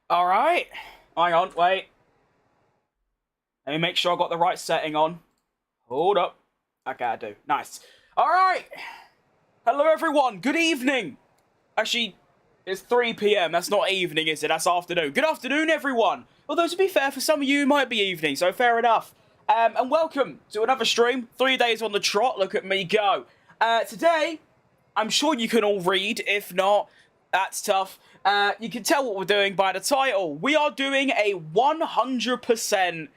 Alright. Hang on, wait. Let me make sure I got the right setting on. Hold up. Okay, I do. Nice. Alright. Hello, everyone. Good evening. Actually, it's 3 p.m. That's not evening, is it? That's afternoon. Good afternoon, everyone. Although, to be fair, for some of you, it might be evening, so fair enough. And welcome to another stream. 3 days on the trot. Look at me go. Today, I'm sure you can all read. If not, that's tough. You can tell what we're doing by the title. We are doing a 100%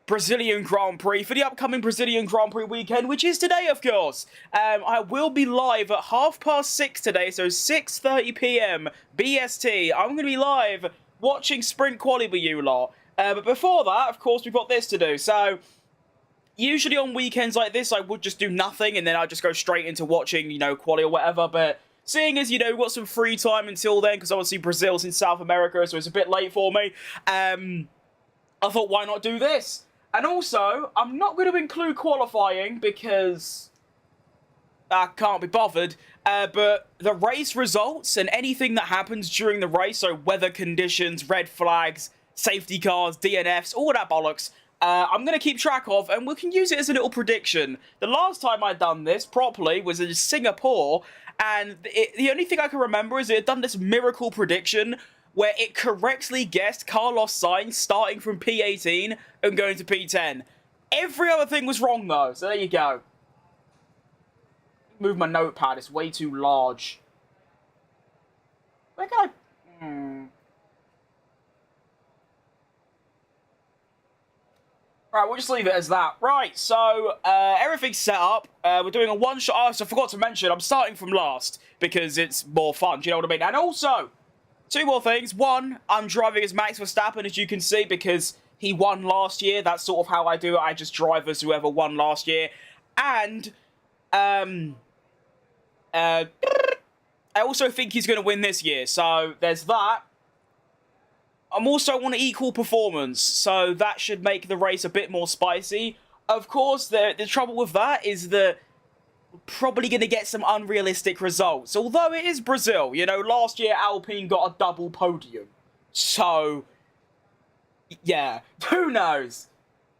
Brazilian Grand Prix for the upcoming Brazilian Grand Prix weekend, which is today, of course. I will be live at 6:30 today, so 6:30 p.m. BST. I'm going to be live watching Sprint Quali with you lot. But before that, of course, we've got this to do. So, usually on weekends like this, I would just do nothing, and then I'd just go straight into watching, Quali or whatever, but seeing as, we've got some free time until then, because obviously Brazil's in South America, so it's a bit late for me, I thought, why not do this? And also, I'm not going to include qualifying, because I can't be bothered, but the race results and anything that happens during the race, so weather conditions, red flags, safety cars, DNFs, all that bollocks, I'm going to keep track of, and we can use it as a little prediction. The last time I'd done this properly was in Singapore, and the only thing I can remember is it had done this miracle prediction where it correctly guessed Carlos Sainz starting from P18 and going to P10. Every other thing was wrong, though, so there you go. Move my notepad, it's way too large. Where can I... Right, we'll just leave it as that. Right, so everything's set up. We're doing a one-shot. Oh, so I forgot to mention, I'm starting from last because it's more fun. Do you know what I mean? And also, two more things. One, I'm driving as Max Verstappen, as you can see, because he won last year. That's sort of how I do it. I just drive as whoever won last year. And I also think he's going to win this year. So there's that. I'm also on equal performance, so that should make the race a bit more spicy. Of course, the trouble with that is that we're probably going to get some unrealistic results. Although it is Brazil, last year Alpine got a double podium. So, yeah, who knows?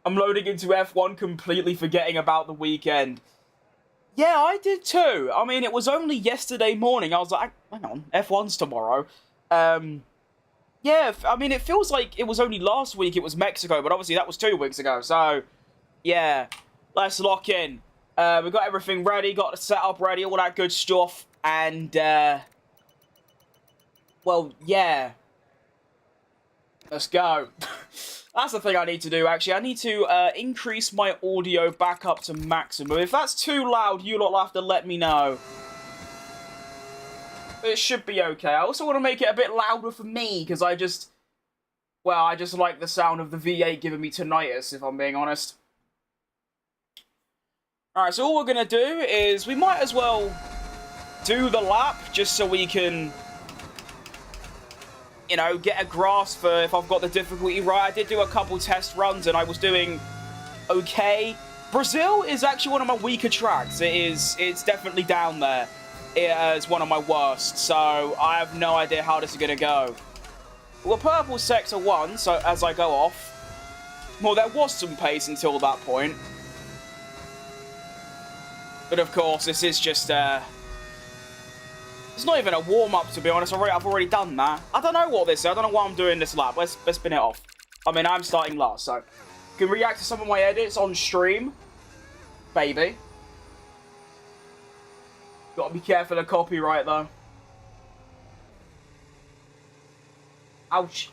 I'm loading into F1 completely forgetting about the weekend. Yeah, I did too. I mean, it was only yesterday morning. I was like, hang on, F1's tomorrow. Yeah, I mean, it feels like it was only last week it was Mexico, but obviously that was 2 weeks ago, so, yeah, let's lock in. We got everything ready, got the setup ready, all that good stuff, and, well, yeah, let's go. That's the thing I need to do, actually. I need to increase my audio back up to maximum. If that's too loud, you lot will have to let me know. It should be okay. I also want to make it a bit louder for me, because I just like the sound of the V8 giving me tinnitus, if I'm being honest. Alright, so all we're going to do is, we might as well do the lap, just so we can, get a grasp for if I've got the difficulty right. I did do a couple test runs, and I was doing okay. Brazil is actually one of my weaker tracks. It's definitely down there. It's one of my worst, so I have no idea how this is going to go. Well, purple sector 1, so as I go off, well, there was some pace until that point. But of course, this is just, it's not even a warm-up, to be honest. I've already done that. I don't know what this is. I don't know why I'm doing this lap. Let's spin it off. I mean, I'm starting last, so you can react to some of my edits on stream, baby. Gotta be careful of copyright, though. Ouch.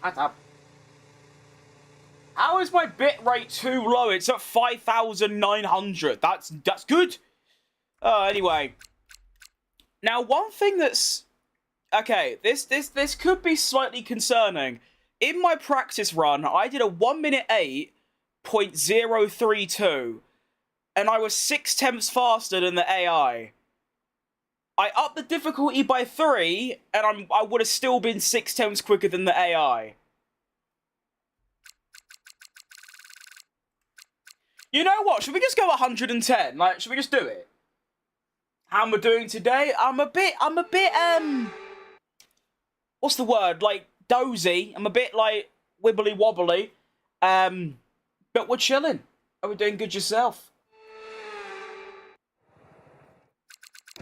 How is my bitrate too low? It's at 5,900. That's good. Anyway. Now, one thing that's... Okay, this could be slightly concerning. In my practice run, I did a 1 minute 8.032. And I was 6/10 faster than the AI. I upped the difficulty by 3, and I would have still been 6/10 quicker than the AI. You know what? Should we just go 110? Like, should we just do it? How am I doing today? I'm a bit, what's the word? Like, dozy. I'm a bit, like, wibbly wobbly. But we're chilling. Are we doing good yourself?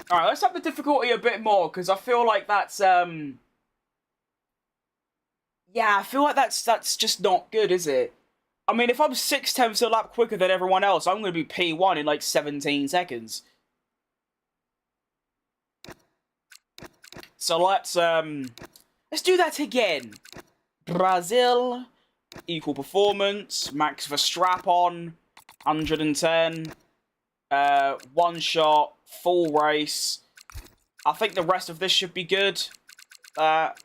Alright, let's up the difficulty a bit more, because I feel like that's, yeah, I feel like that's just not good, is it? I mean, if I'm 6/10 a lap quicker than everyone else, I'm going to be P1 in, like, 17 seconds. So let's do that again. Brazil, equal performance, Max Verstappen, 110, one shot, full race. I think the rest of this should be good. That,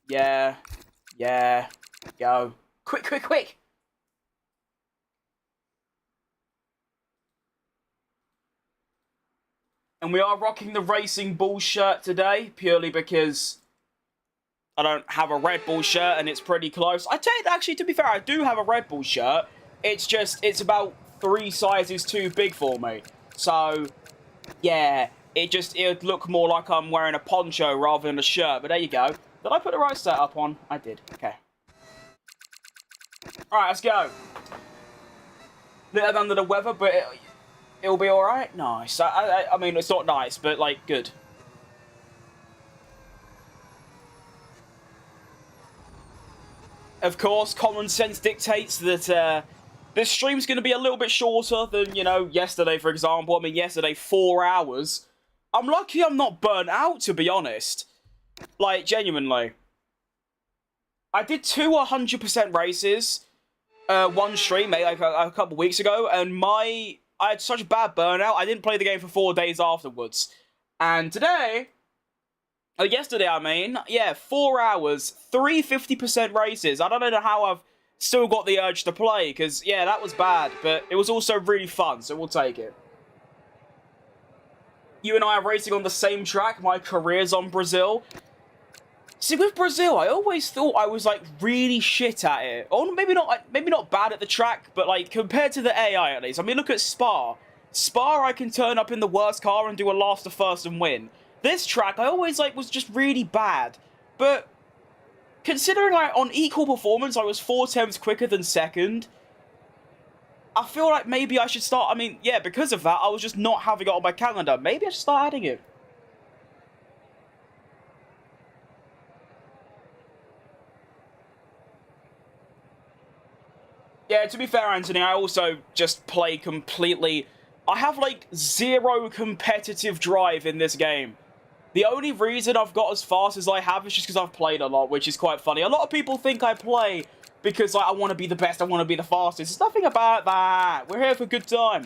yeah, go. Quick. And we are rocking the Racing Bull shirt today, purely because I don't have a Red Bull shirt and it's pretty close. I tell you, actually, to be fair, I do have a Red Bull shirt. It's just, it's about 3 sizes too big for me. So, yeah, it'd look more like I'm wearing a poncho rather than a shirt. But there you go. Did I put the right setup on? I did. Okay. Alright, let's go. Little under the weather, but it'll be alright. Nice. I mean, it's not nice, but, like, good. Of course, common sense dictates that this stream's going to be a little bit shorter than, you know, yesterday, for example. I mean, yesterday, 4 hours. I'm lucky I'm not burnt out, to be honest. Like, genuinely. I did 2 100% races, one stream, maybe like a couple weeks ago, and I had such bad burnout, I didn't play the game for 4 days afterwards. And today, yesterday I mean, yeah, 4 hours, 3 50% races. I don't know how I've still got the urge to play, because, yeah, that was bad, but it was also really fun, so we'll take it. You and I are racing on the same track, my career's on Brazil. See, with Brazil, I always thought I was, like, really shit at it. Or maybe not bad at the track, but, like, compared to the AI, at least. I mean, look at Spa. Spa, I can turn up in the worst car and do a last to first and win. This track, I always, like, was just really bad. But, considering, like, on equal performance, I was 4 times quicker than second, I feel like maybe I should start, I mean, yeah, because of that, I was just not having it on my calendar. Maybe I should start adding it. Yeah, to be fair, Anthony, I also just play completely... I have, like, 0 competitive drive in this game. The only reason I've got as fast as I have is just because I've played a lot, which is quite funny. A lot of people think I play because, like, I want to be the best, I want to be the fastest. It's nothing about that. We're here for a good time.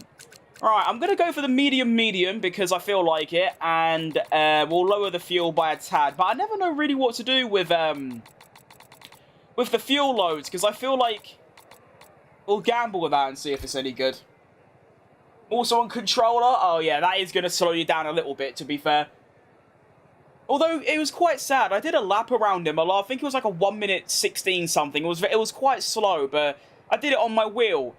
Alright, I'm going to go for the medium because I feel like it, and we'll lower the fuel by a tad. But I never know really what to do with the fuel loads, because I feel like... We'll gamble with that and see if it's any good. Also on controller, oh yeah, that is going to slow you down a little bit, to be fair. Although, it was quite sad. I did a lap around him. I think it was like a 1 minute 16 something. It was quite slow, but I did it on my wheel.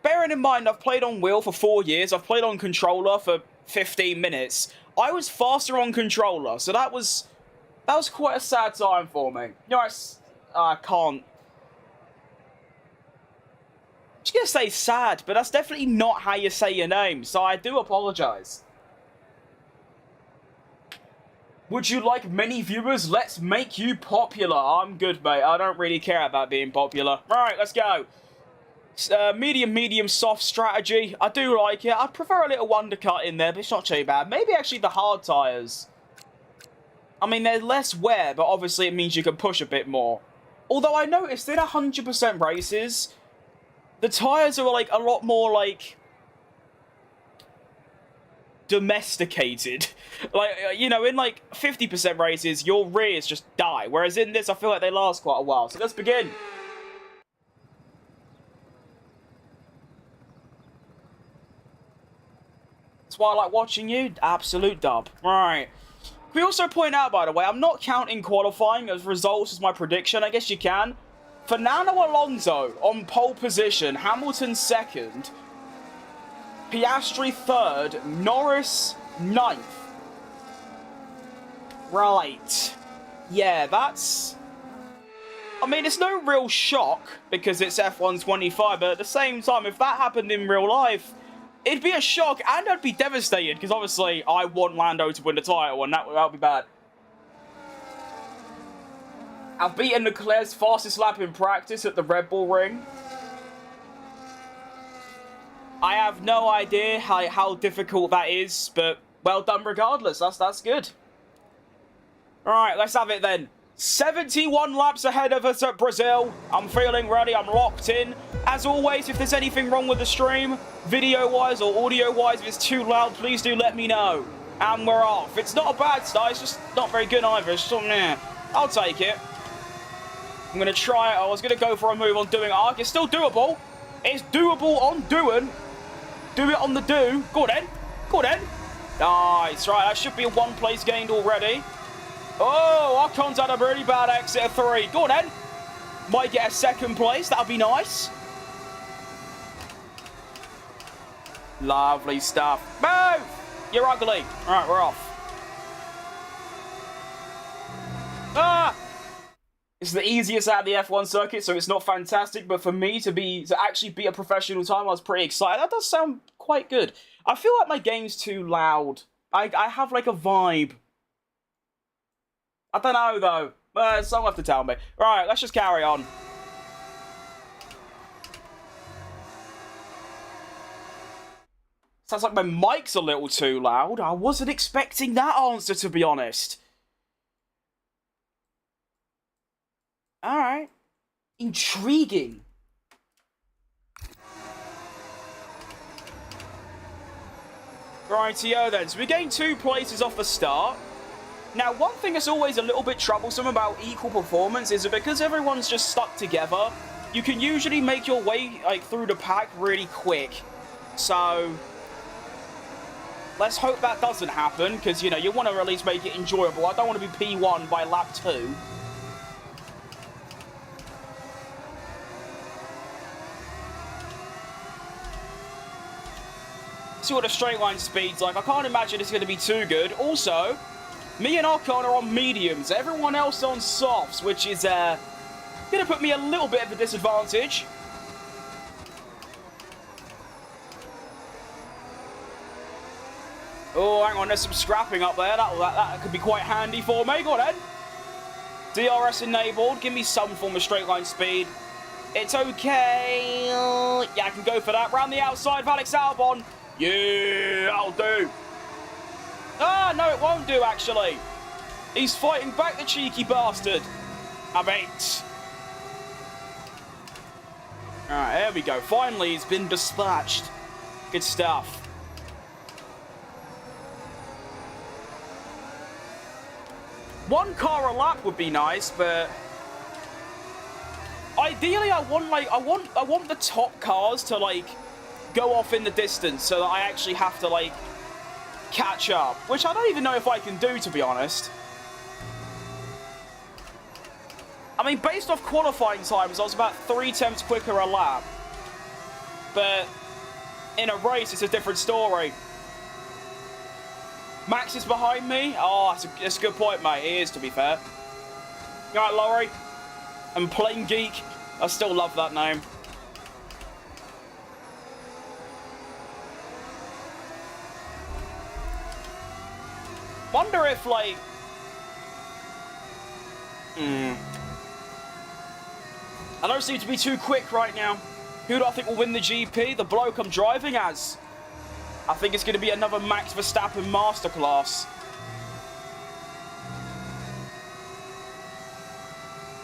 Bearing in mind, I've played on wheel for 4 years. I've played on controller for 15 minutes. I was faster on controller, so that was quite a sad time for me. You know, I can't... I was going to say sad, but that's definitely not how you say your name, so I do apologise. Would you like many viewers? Let's make you popular. I'm good, mate. I don't really care about being popular. Right, let's go. Medium, soft strategy. I do like it. I prefer a little undercut in there, but it's not too bad. Maybe actually the hard tyres. I mean, they're less wear, but obviously it means you can push a bit more. Although I noticed in 100% races... The tyres are, like, a lot more, like, domesticated. Like, you know, in, like, 50% races, your rears just die. Whereas in this, I feel like they last quite a while. So let's begin. That's why I like watching you. Absolute dub. Right. Can we also point out, by the way, I'm not counting qualifying as results as my prediction. I guess you can. Fernando Alonso on pole position, Hamilton second, Piastri third, Norris ninth. Right. yeah, that's... I mean, it's no real shock because it's F125, but at the same time, if that happened in real life, it'd be a shock and I'd be devastated because obviously I want Lando to win the title and that would be bad. I've beaten Leclerc's fastest lap in practice at the Red Bull Ring. I have no idea how difficult that is, but well done regardless. That's good. Alright, let's have it then. 71 laps ahead of us at Brazil. I'm feeling ready. I'm locked in. As always, if there's anything wrong with the stream, video-wise or audio-wise, if it's too loud, please do let me know. And we're off. It's not a bad start. It's just not very good either. It's just, meh. I'll take it. I'm going to try it. I was going to go for a move on doing arc. It's still doable. It's doable on doing. Do it on the do. Go on then. Go on then. Nice. Right, that should be a 1 place gained already. Oh, Ocon's had a really bad exit of 3. Go on then. Might get a 2nd place. That'll be nice. Lovely stuff. Move! You're ugly. All right, we're off. Ah! It's the easiest out of the F1 circuit, so it's not fantastic. But for me to actually be a professional time, I was pretty excited. That does sound quite good. I feel like my game's too loud. I have like a vibe. I don't know, though. Someone have to tell me. Right, let's just carry on. Sounds like my mic's a little too loud. I wasn't expecting that answer, to be honest. Alright. Intriguing. Rightio then. So we gained 2 places off the start. Now, one thing that's always a little bit troublesome about equal performance is that because everyone's just stuck together, you can usually make your way through the pack really quick. So, let's hope that doesn't happen, because, you know, you want to at least make it enjoyable. I don't want to be P1 by lap 2. See what the straight line speed's like. I can't imagine it's going to be too good. Also, me and Ocon are on mediums. Everyone else on softs, which is going to put me a little bit of a disadvantage. Oh, hang on. There's some scrapping up there. That could be quite handy for me. Go on, then. DRS enabled. Give me some form of straight line speed. It's okay. Yeah, I can go for that. Round the outside of Alex Albon. Yeah, I'll do. Ah, no, it won't do, actually. He's fighting back, the cheeky bastard. I bet. Alright, there we go. Finally, he's been dispatched. Good stuff. One car a lap would be nice, but ideally I want the top cars to go off in the distance so that I actually have to catch up, which I don't even know if I can do, to be honest. I mean, based off qualifying times, I was about 3 tenths quicker a lap. But in a race, it's a different story. Max is behind me? Oh, that's a good point, mate. It is, to be fair. You alright, Laurie? And Plain Geek. I still love that name. Wonder if, I don't seem to be too quick right now. Who do I think will win the GP? The bloke I'm driving as. I think it's going to be another Max Verstappen masterclass.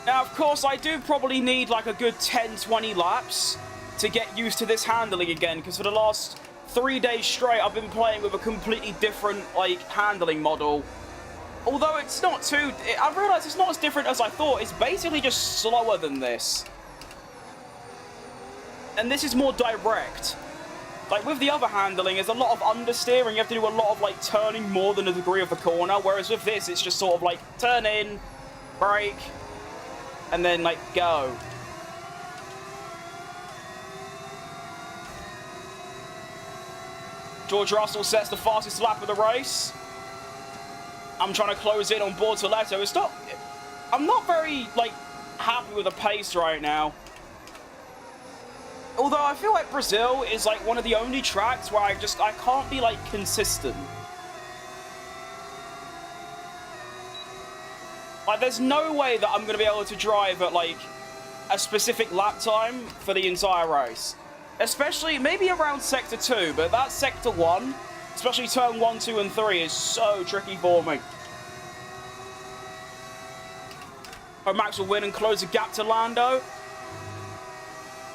Now, of course, I do probably need a good 10-20 laps to get used to this handling again, because for the last 3 days straight, I've been playing with a completely different, handling model. Although it's not too... I've realised it's not as different as I thought. It's basically just slower than this. And this is more direct. With the other handling, there's a lot of understeering. You have to do a lot of, turning more than a degree of the corner. Whereas with this, it's just sort of, turn in, brake, and then, go. George Russell sets the fastest lap of the race. I'm trying to close in on Bortoletto. It's not... I'm not very, like, happy with the pace right now. Although I feel like Brazil is, like, one of the only tracks where I can't be, like, consistent. Like, there's no way that I'm going to be able to drive at, like, a specific lap time for the entire race. Especially, maybe around Sector 2, but that Sector 1, especially Turn 1, 2, and 3, is so tricky for me. Oh, Max will win and close the gap to Lando.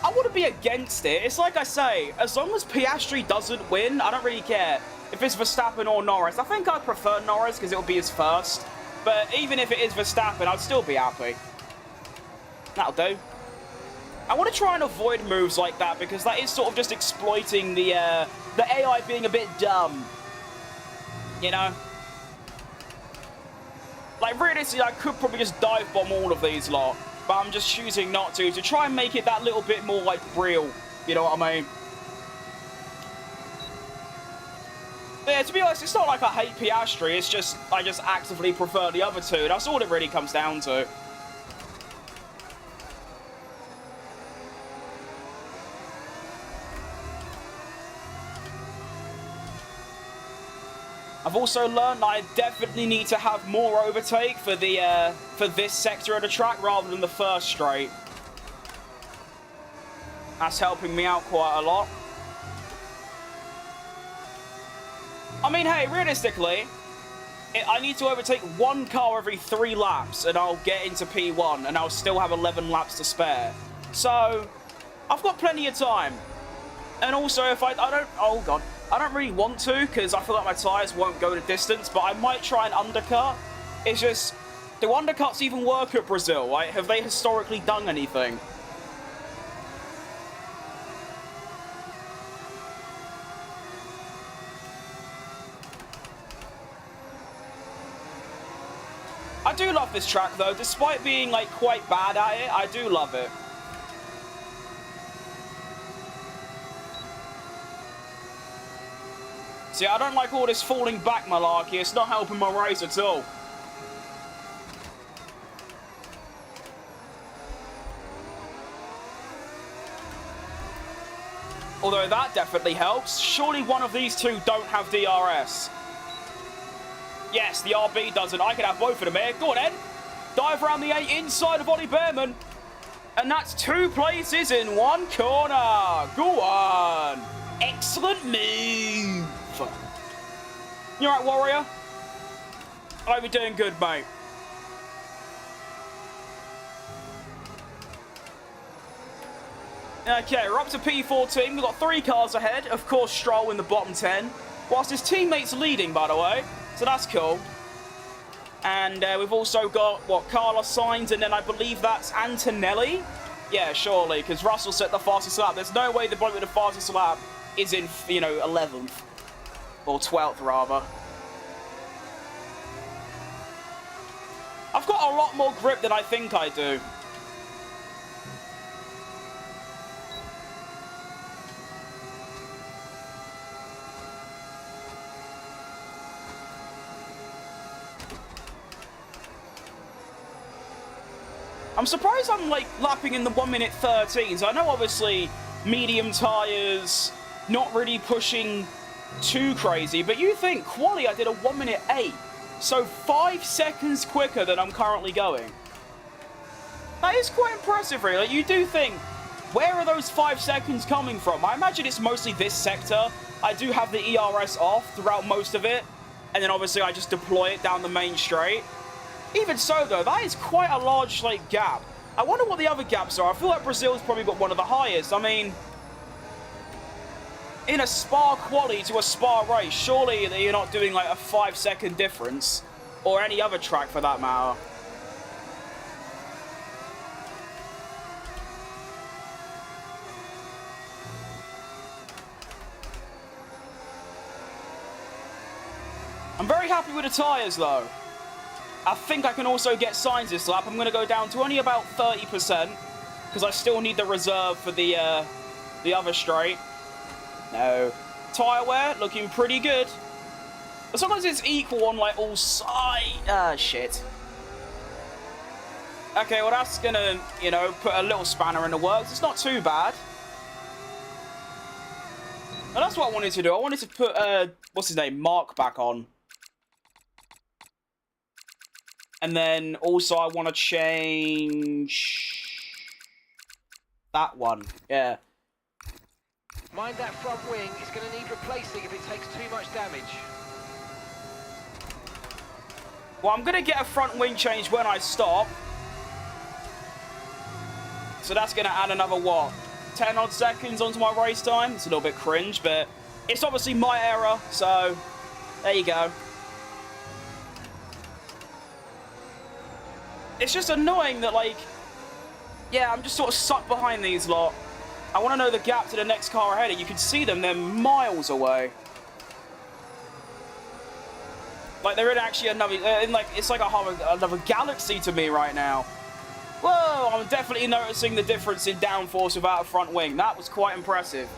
I wouldn't be against it. It's like I say, as long as Piastri doesn't win, I don't really care if it's Verstappen or Norris. I think I'd prefer Norris because it'll be his first. But even if it is Verstappen, I'd still be happy. That'll do. I want to try and avoid moves like that because that is sort of just exploiting the AI being a bit dumb. You know? Like, realistically, I could probably just dive bomb all of these lot. But I'm just choosing not to try and make it that little bit more, like, real. You know what I mean? But yeah, to be honest, it's not like I hate Piastri. It's just, I just actively prefer the other two. That's all it really comes down to. I've also learned that I definitely need to have more overtake for the for this sector of the track rather than the first straight. That's helping me out quite a lot. I mean, hey, realistically, I need to overtake one car every 3 laps and I'll get into P1 and I'll still have 11 laps to spare. So, I've got plenty of time. And also, if I don't... Oh, God. I don't really want to because I feel like my tyres won't go the distance, but I might try and undercut. It's just, do undercuts even work at Brazil? Right? Have they historically done anything? I do love this track though, despite being like quite bad at it, I do love it. See, I don't like all this falling back malarkey. It's not helping my race at all. Although that definitely helps. Surely one of these two don't have DRS. Yes, the RB doesn't. I can have both of them here. Go on, Ed. Dive around the 8 inside of Ollie Behrman. And that's 2 places in 1 corner. Go on. Excellent move. You alright, Warrior? I hope you're doing good, mate. Okay, we're up to P14. We've got 3 cars ahead. Of course, Stroll in the bottom 10. Whilst his teammate's leading, by the way. So that's cool. And we've also got, what, Carlos Sainz, and then I believe that's Antonelli? Yeah, surely, because Russell set the fastest lap. There's no way the bloke with the fastest lap is in, you know, 11th. Or 12th, rather. I've got a lot more grip than I think I do. I'm surprised I'm, like, lapping in the 1:13. I know, obviously, medium tyres, not really pushing too crazy, but you think, quali, I did a 1:08. So 5 seconds quicker than I'm currently going. That is quite impressive, really. Like, you do think, where are those 5 seconds coming from? I imagine it's mostly this sector. I do have the ERS off throughout most of it, and then obviously I just deploy it down the main straight. Even so, though, that is quite a large, like, gap. I wonder what the other gaps are. I feel like Brazil's probably got one of the highest. I mean, in a Spa quali to a Spa race, surely you're not doing, like, a 5-second difference. Or any other track, for that matter. I'm very happy with the tyres, though. I think I can also get Sainz this lap. I'm going to go down to only about 30%, because I still need the reserve for the other straight. No. Tyre wear, looking pretty good. But sometimes it's equal on, like, all sides. Ah, shit. Okay, well, that's gonna, you know, put a little spanner in the works. It's not too bad. And that's what I wanted to do. I wanted to put, what's his name, Mark back on. And then also I want to change that one. Yeah. Mind that front wing. It's going to need replacing if it takes too much damage. Well, I'm going to get a front wing change when I stop. So that's going to add another, what, 10 odd seconds onto my race time? It's a little bit cringe, but it's obviously my error, so there you go. It's just annoying that, like, yeah, I'm just sort of sucked behind these lot. I want to know the gap to the next car ahead. You can see them, they're miles away. Like, they're in actually another, it's like another galaxy to me right now. Whoa, I'm definitely noticing the difference in downforce without a front wing. That was quite impressive.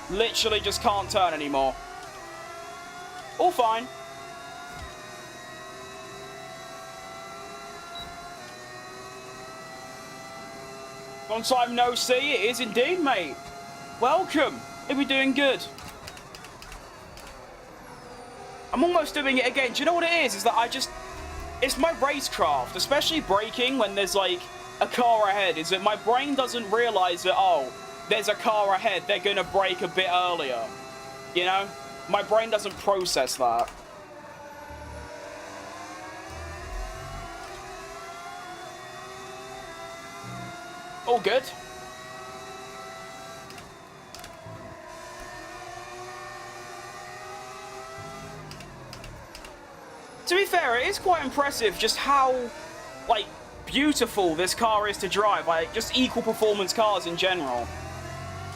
Literally just can't turn anymore. All fine. Long time no see, it is indeed, mate. Welcome. Hope you're doing good. I'm almost doing it again. Do you know what it is? Is that it's my racecraft, especially braking when there's like a car ahead, is that my brain doesn't realise that, oh, there's a car ahead, they're going to brake a bit earlier. You know? My brain doesn't process that. All good. To be fair, it is quite impressive just how, like, beautiful this car is to drive. Like, just equal performance cars in general.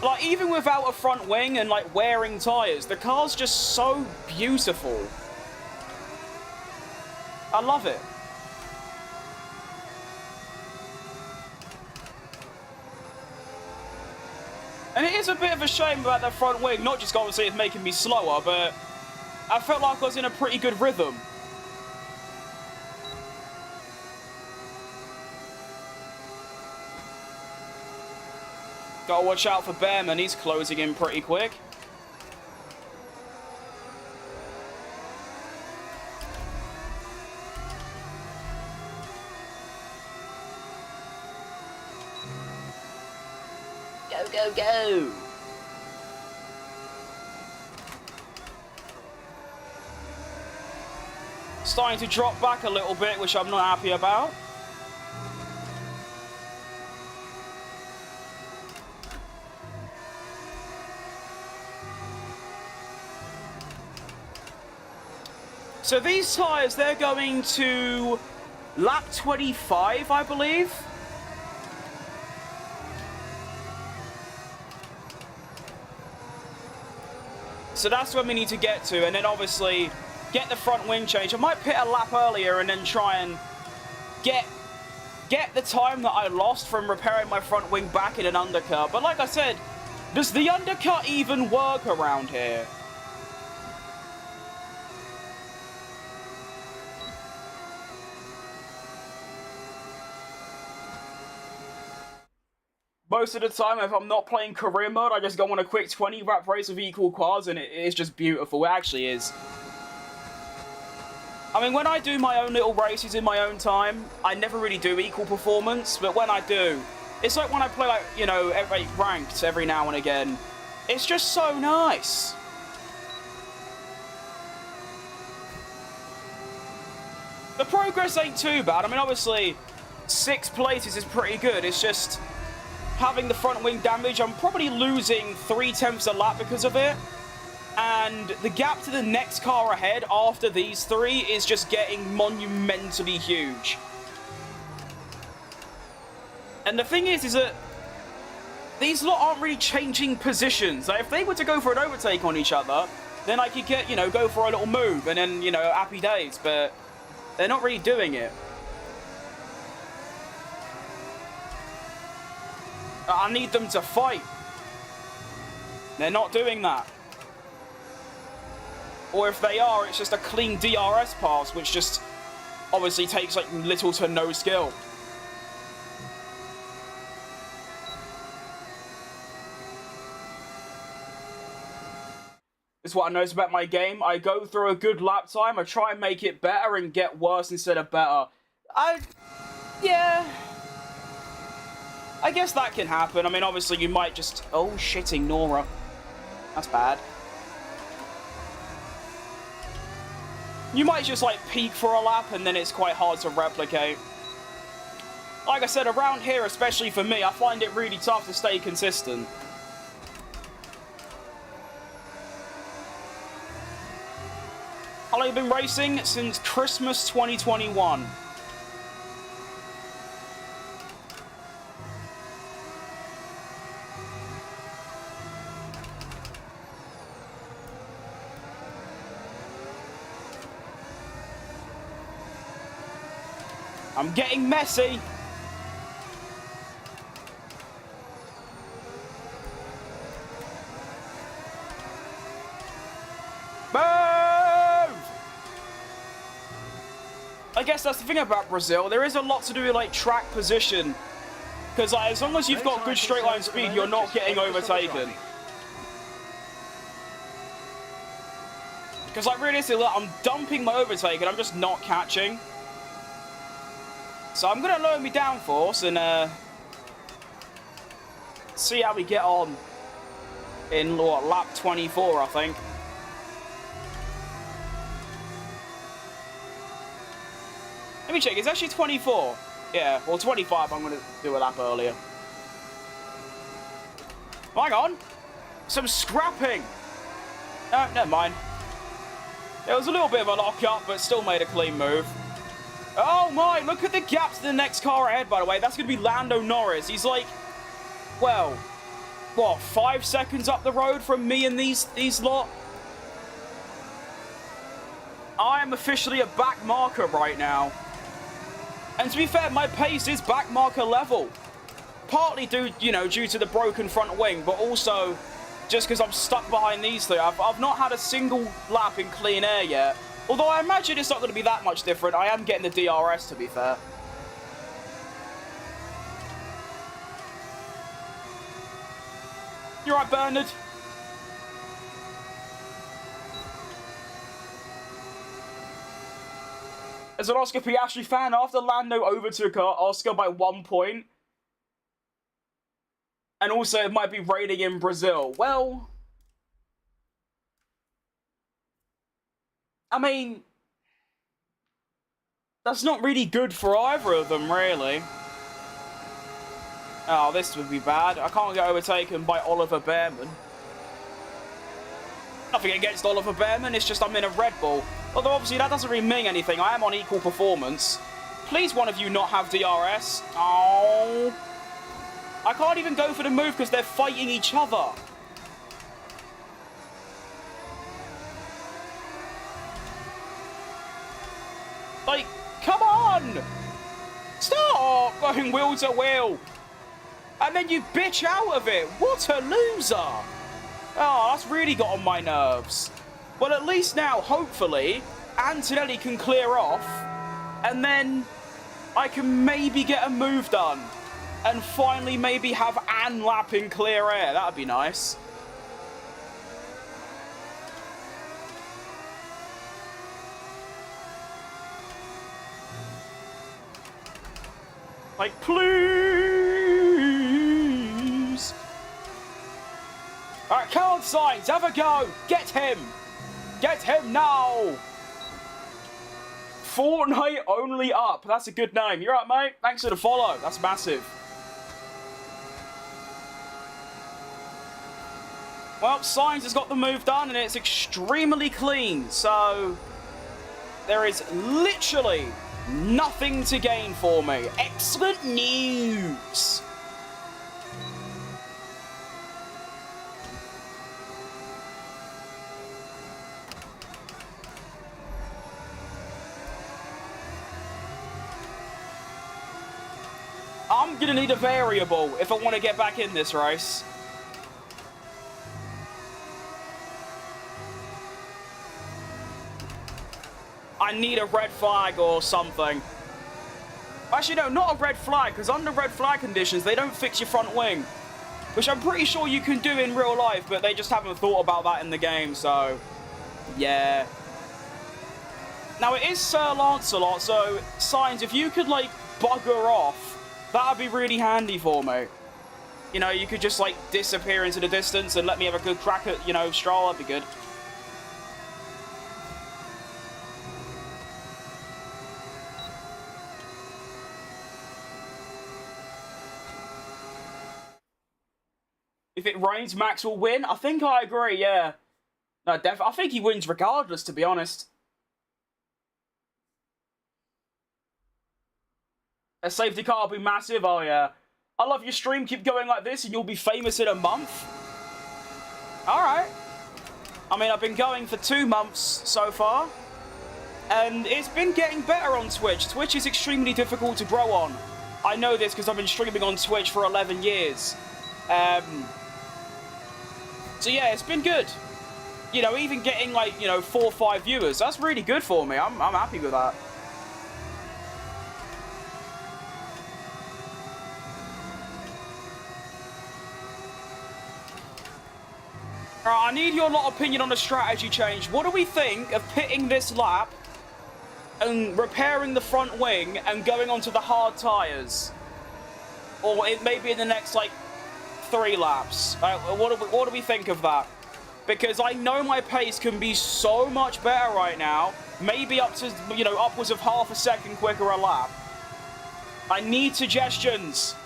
Like, even without a front wing and, like, wearing tyres, the car's just so beautiful. I love it. And it is a bit of a shame about that front wing, not just obviously it's making me slower, but I felt like I was in a pretty good rhythm. Gotta watch out for Bearman, he's closing in pretty quick. Go, go, go! Starting to drop back a little bit, which I'm not happy about. So these tyres, they're going to lap 25, I believe. So that's where we need to get to, and then obviously get the front wing change. I might pit a lap earlier and then try and get the time that I lost from repairing my front wing back in an undercut. But like I said, does the undercut even work around here? Most of the time, if I'm not playing career mode, I just go on a quick 20 lap race with equal quads, and it is just beautiful. It actually is. I mean, when I do my own little races in my own time, I never really do equal performance, but when I do, it's like when I play, like, you know, ranked every now and again. It's just so nice. The progress ain't too bad. I mean, obviously, 6 places is pretty good. It's just having the front wing damage. I'm probably losing 3/10 a lap because of it. And the gap to the next car ahead after these 3 is just getting monumentally huge. And the thing is that these lot aren't really changing positions. Like, if they were to go for an overtake on each other, then I could get, you know, go for a little move and then, you know, happy days. But they're not really doing it. I need them to fight. They're not doing that. Or if they are, it's just a clean DRS pass, which just obviously takes like little to no skill. It's what I notice about my game. I go through a good lap time, I try and make it better and get worse instead of better. Yeah. I guess that can happen. I mean, obviously you might just... Oh, shitting Nora. That's bad. You might just, like, peak for a lap and then it's quite hard to replicate. Like I said, around here, especially for me, I find it really tough to stay consistent. How long have you been racing? Since Christmas 2021. I'm getting messy. I guess that's the thing about Brazil. There is a lot to do with, like, track position. Because, like, as long as you've got good straight line speed, you're not getting overtaken. Because, like, realistically, I'm dumping my overtake and I'm just not catching. So I'm going to lower my downforce and see how we get on in, what, lap 24, I think. Let me check, it's actually 24. Yeah, well, 25, I'm going to do a lap earlier. Hang on. Some scrapping. No, never mind. There was a little bit of a lock-up, but still made a clean move. Oh my, look at the gap to the next car ahead, by the way. That's going to be Lando Norris. He's like, well, what, 5 seconds up the road from me and these lot? I am officially a back marker right now. And to be fair, my pace is back marker level. Partly due to the broken front wing, but also just because I'm stuck behind these three. I've not had a single lap in clean air yet. Although I imagine it's not going to be that much different. I am getting the DRS, to be fair. You alright, Bernard? As an Oscar Piastri fan, after Lando overtook Oscar by 1 point, and also it might be raining in Brazil. Well, I mean, that's not really good for either of them, really. Oh, this would be bad. I can't get overtaken by Oliver Behrman. Nothing against Oliver Behrman, it's just I'm in a Red Bull. Although, obviously, that doesn't really mean anything. I am on equal performance. Please, one of you not have DRS. Oh. I can't even go for the move because they're fighting each other. Like, come on! Stop going wheel to wheel. And then you bitch out of it. What a loser. Oh, that's really got on my nerves. Well, at least now, hopefully, Antonelli can clear off, and then I can maybe get a move done, and finally maybe have Anne lap in clear air. That'd be nice. Like, please. All right, come on, Sainz, have a go. Get him. Get him now! Fortnite only up. That's a good name. You're right, mate. Thanks for the follow. That's massive. Well, Sainz has got the move done, and it's extremely clean. So there is literally nothing to gain for me. Excellent news. I'm going to need a variable if I want to get back in this race. I need a red flag or something. Actually, no, not a red flag, because under red flag conditions, they don't fix your front wing. which I'm pretty sure you can do in real life, but they just haven't thought about that in the game, so yeah. Now, it is Sir Lancelot, so, Signs, if you could, like, bugger off, that'd be really handy for me. You know, you could just, like, disappear into the distance and let me have a good crack at, you know, Stroll, that'd be good. If it rains, Max will win? I think I agree, yeah. No, I think he wins regardless, to be honest. A safety car will be massive, oh yeah. I love your stream, keep going like this and you'll be famous in a month. Alright. I mean, I've been going for 2 months so far. And it's been getting better on Twitch. Twitch is extremely difficult to grow on. I know this because I've been streaming on Twitch for 11 years. So yeah, it's been good. You know, even getting like, you know, 4 or 5 viewers, that's really good for me. I'm happy with that. Alright, I need your lot opinion on the strategy change. What do we think of pitting this lap and repairing the front wing and going onto the hard tyres? Or it may be in the next, like, 3 laps. What do we think of that? Because I know my pace can be so much better right now. Maybe up to, you know, upwards of half a second quicker a lap. I need suggestions.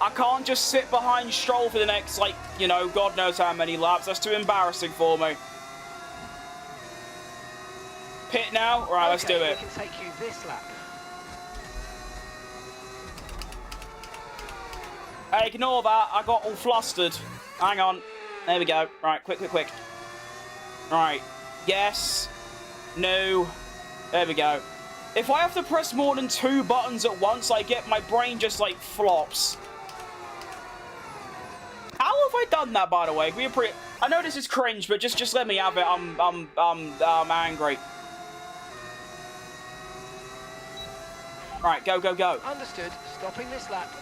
I can't just sit behind Stroll for the next, like, you know, God knows how many laps. That's too embarrassing for me. Pit now? Right, okay, let's do it. We can take you this lap. Hey, ignore that. I got all flustered. Hang on. There we go. Right, quick. Right. Yes. No. There we go. If I have to press more than 2 buttons at once, my brain just, like, flops. How have I done that, by the way? I know this is cringe, but just let me have it. I'm angry. Right, go. Understood. Stopping this lap.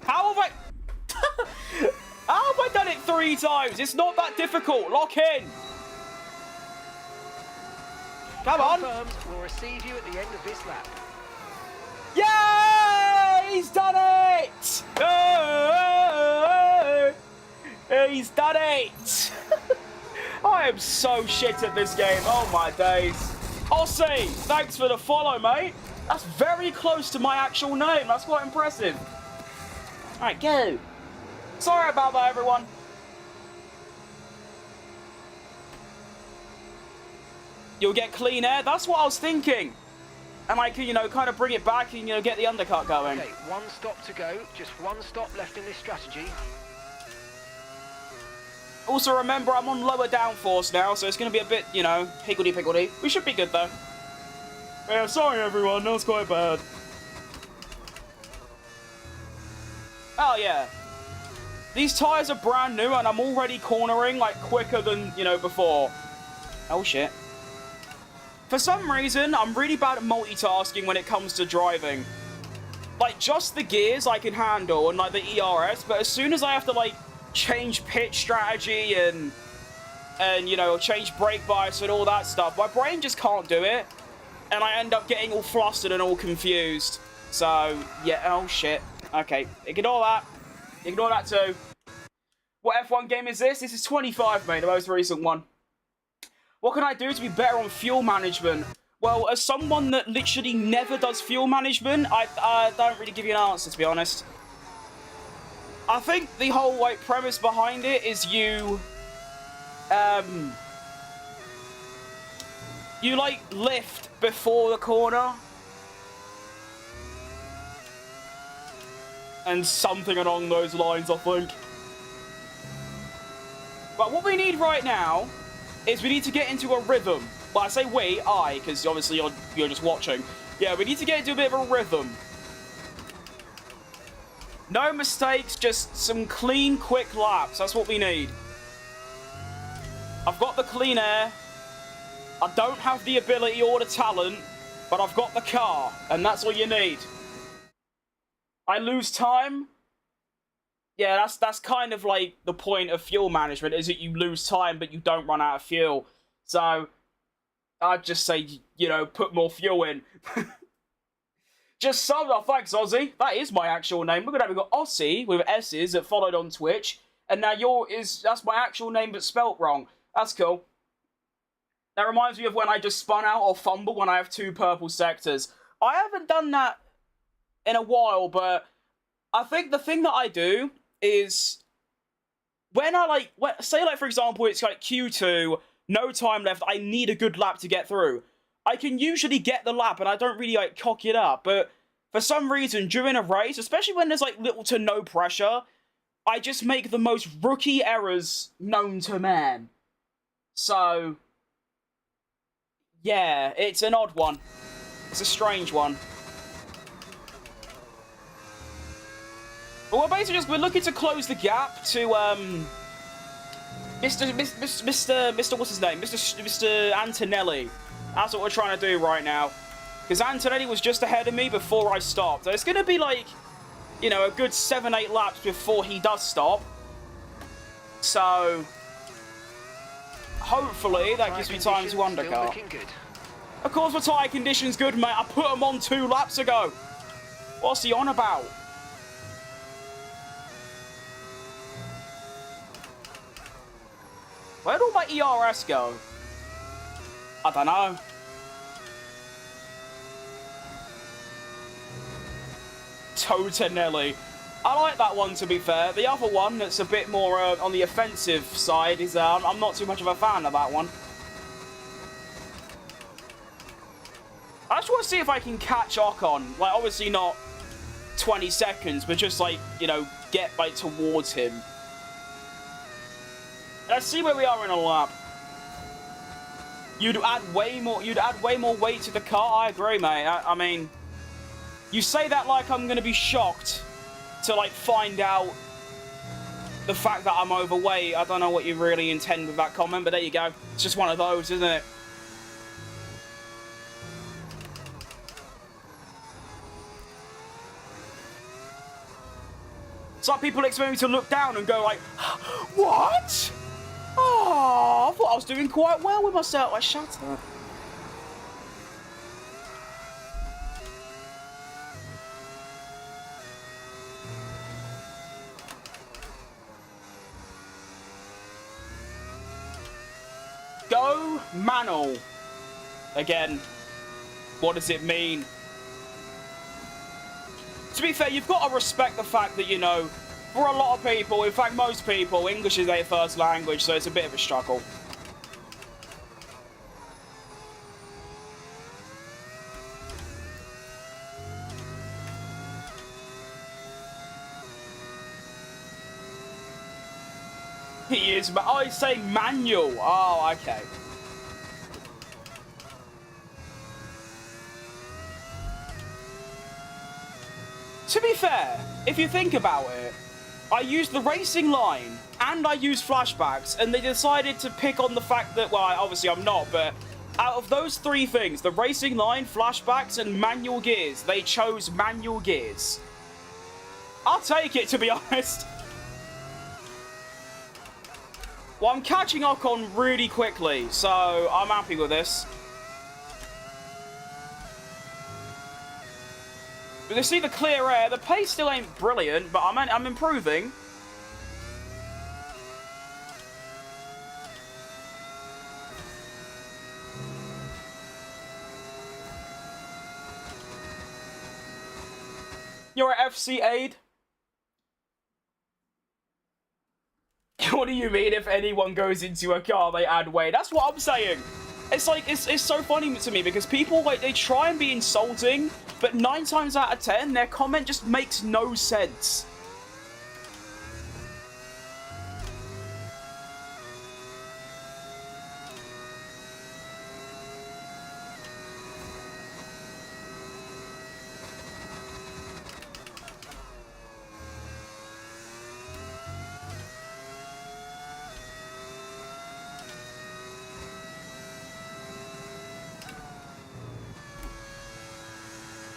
How have I... How have I done it 3 times? It's not that difficult. Lock in. Come on. Confirmed. We'll receive you at the end of this lap. Yay! He's done it! He's done it! I am so shit at this game. Oh my days. Aussie, thanks for the follow, mate. That's very close to my actual name. That's quite impressive. Alright, go. Sorry about that, everyone. You'll get clean air? That's what I was thinking. And I can, you know, kind of bring it back and, you know, get the undercut going. Okay, 1 stop to go. Just 1 stop left in this strategy. Also, remember, I'm on lower downforce now, so it's going to be a bit, you know, higgledy-piggledy. We should be good, though. Yeah, sorry, everyone. That was quite bad. Oh, yeah. These tyres are brand new, and I'm already cornering, like, quicker than, you know, before. Oh, shit. For some reason, I'm really bad at multitasking when it comes to driving. Like, just the gears I can handle, and, like, the ERS, but as soon as I have to, like, change pitch strategy and you know, change brake bias and all that stuff, my brain just can't do it. And I end up getting all flustered and all confused. So, yeah, oh, shit. Okay, ignore that. Ignore that, too. What F1 game is this? This is 25, mate, the most recent one. What can I do to be better on fuel management? Well, as someone that literally never does fuel management, I don't really give you an answer, to be honest. I think the whole, like, premise behind it is you, like, lift before the corner. And something along those lines, I think. But what we need right now is we need to get into a rhythm. Well, I say we, because obviously you're just watching. Yeah, we need to get into a bit of a rhythm. No mistakes, just some clean, quick laps. That's what we need. I've got the clean air. I don't have the ability or the talent, but I've got the car, and that's all you need. I lose time. Yeah, that's kind of like the point of fuel management, is that you lose time, but you don't run out of fuel. So, I'd just say, you know, put more fuel in. Just summed up. Thanks, Aussie. That is my actual name. Look at that. We've got Aussie with S's that followed on Twitch. And now that's my actual name but spelt wrong. That's cool. That reminds me of when I just spun out or fumbled when I have 2 purple sectors. I haven't done that in a while, but I think the thing that I do is when I say for example it's like Q2, no time left, I need a good lap to get through. I can usually get the lap and I don't really like cock it up, but for some reason during a race, especially when there's like little to no pressure, I just make the most rookie errors known to man. So yeah, it's an odd one. It's a strange one. But we're basically we're looking to close the gap to Mr. What's his name? Mr. Antonelli. That's what we're trying to do right now. Because Antonelli was just ahead of me before I stopped. So it's going to be like, you know, a good 7-8 laps before he does stop. So hopefully that gives me time to undercut. Of course, the tyre condition's good, mate. I put him on 2 laps ago. What's he on about? Where'd all my ERS go? I don't know. Totanelli. I like that one, to be fair. The other one that's a bit more on the offensive side is I'm not too much of a fan of that one. I just want to see if I can catch Ocon. Like, obviously not 20 seconds, but just, like, you know, get, like, towards him. Let's see where we are in a lap. You'd add way more weight to the car. I agree, mate. I mean, you say that like I'm going to be shocked to, like, find out the fact that I'm overweight. I don't know what you really intend with that comment, but there you go. It's just one of those, isn't it? It's like people expect me to look down and go like, what? Oh, I thought I was doing quite well with myself. Like, shut up. Go Manel. Again, what does it mean? To be fair, you've got to respect the fact that, you know, for a lot of people, in fact most people, English is their first language, so it's a bit of a struggle. He is, but I say manual. Oh, okay. To be fair, if you think about it, I used the racing line and I used flashbacks, and they decided to pick on the fact that, well, obviously I'm not, but out of those 3 things, the racing line, flashbacks, and manual gears, they chose manual gears. I'll take it, to be honest. Well, I'm catching Ocon really quickly, so I'm happy with this. But you see the clear air, the pace still ain't brilliant, but I'm improving. You're at FC Aid? What do you mean if anyone goes into a car, they add weight? That's what I'm saying. It's like, it's so funny to me because people, like, they try and be insulting, but 9 times out of 10, their comment just makes no sense.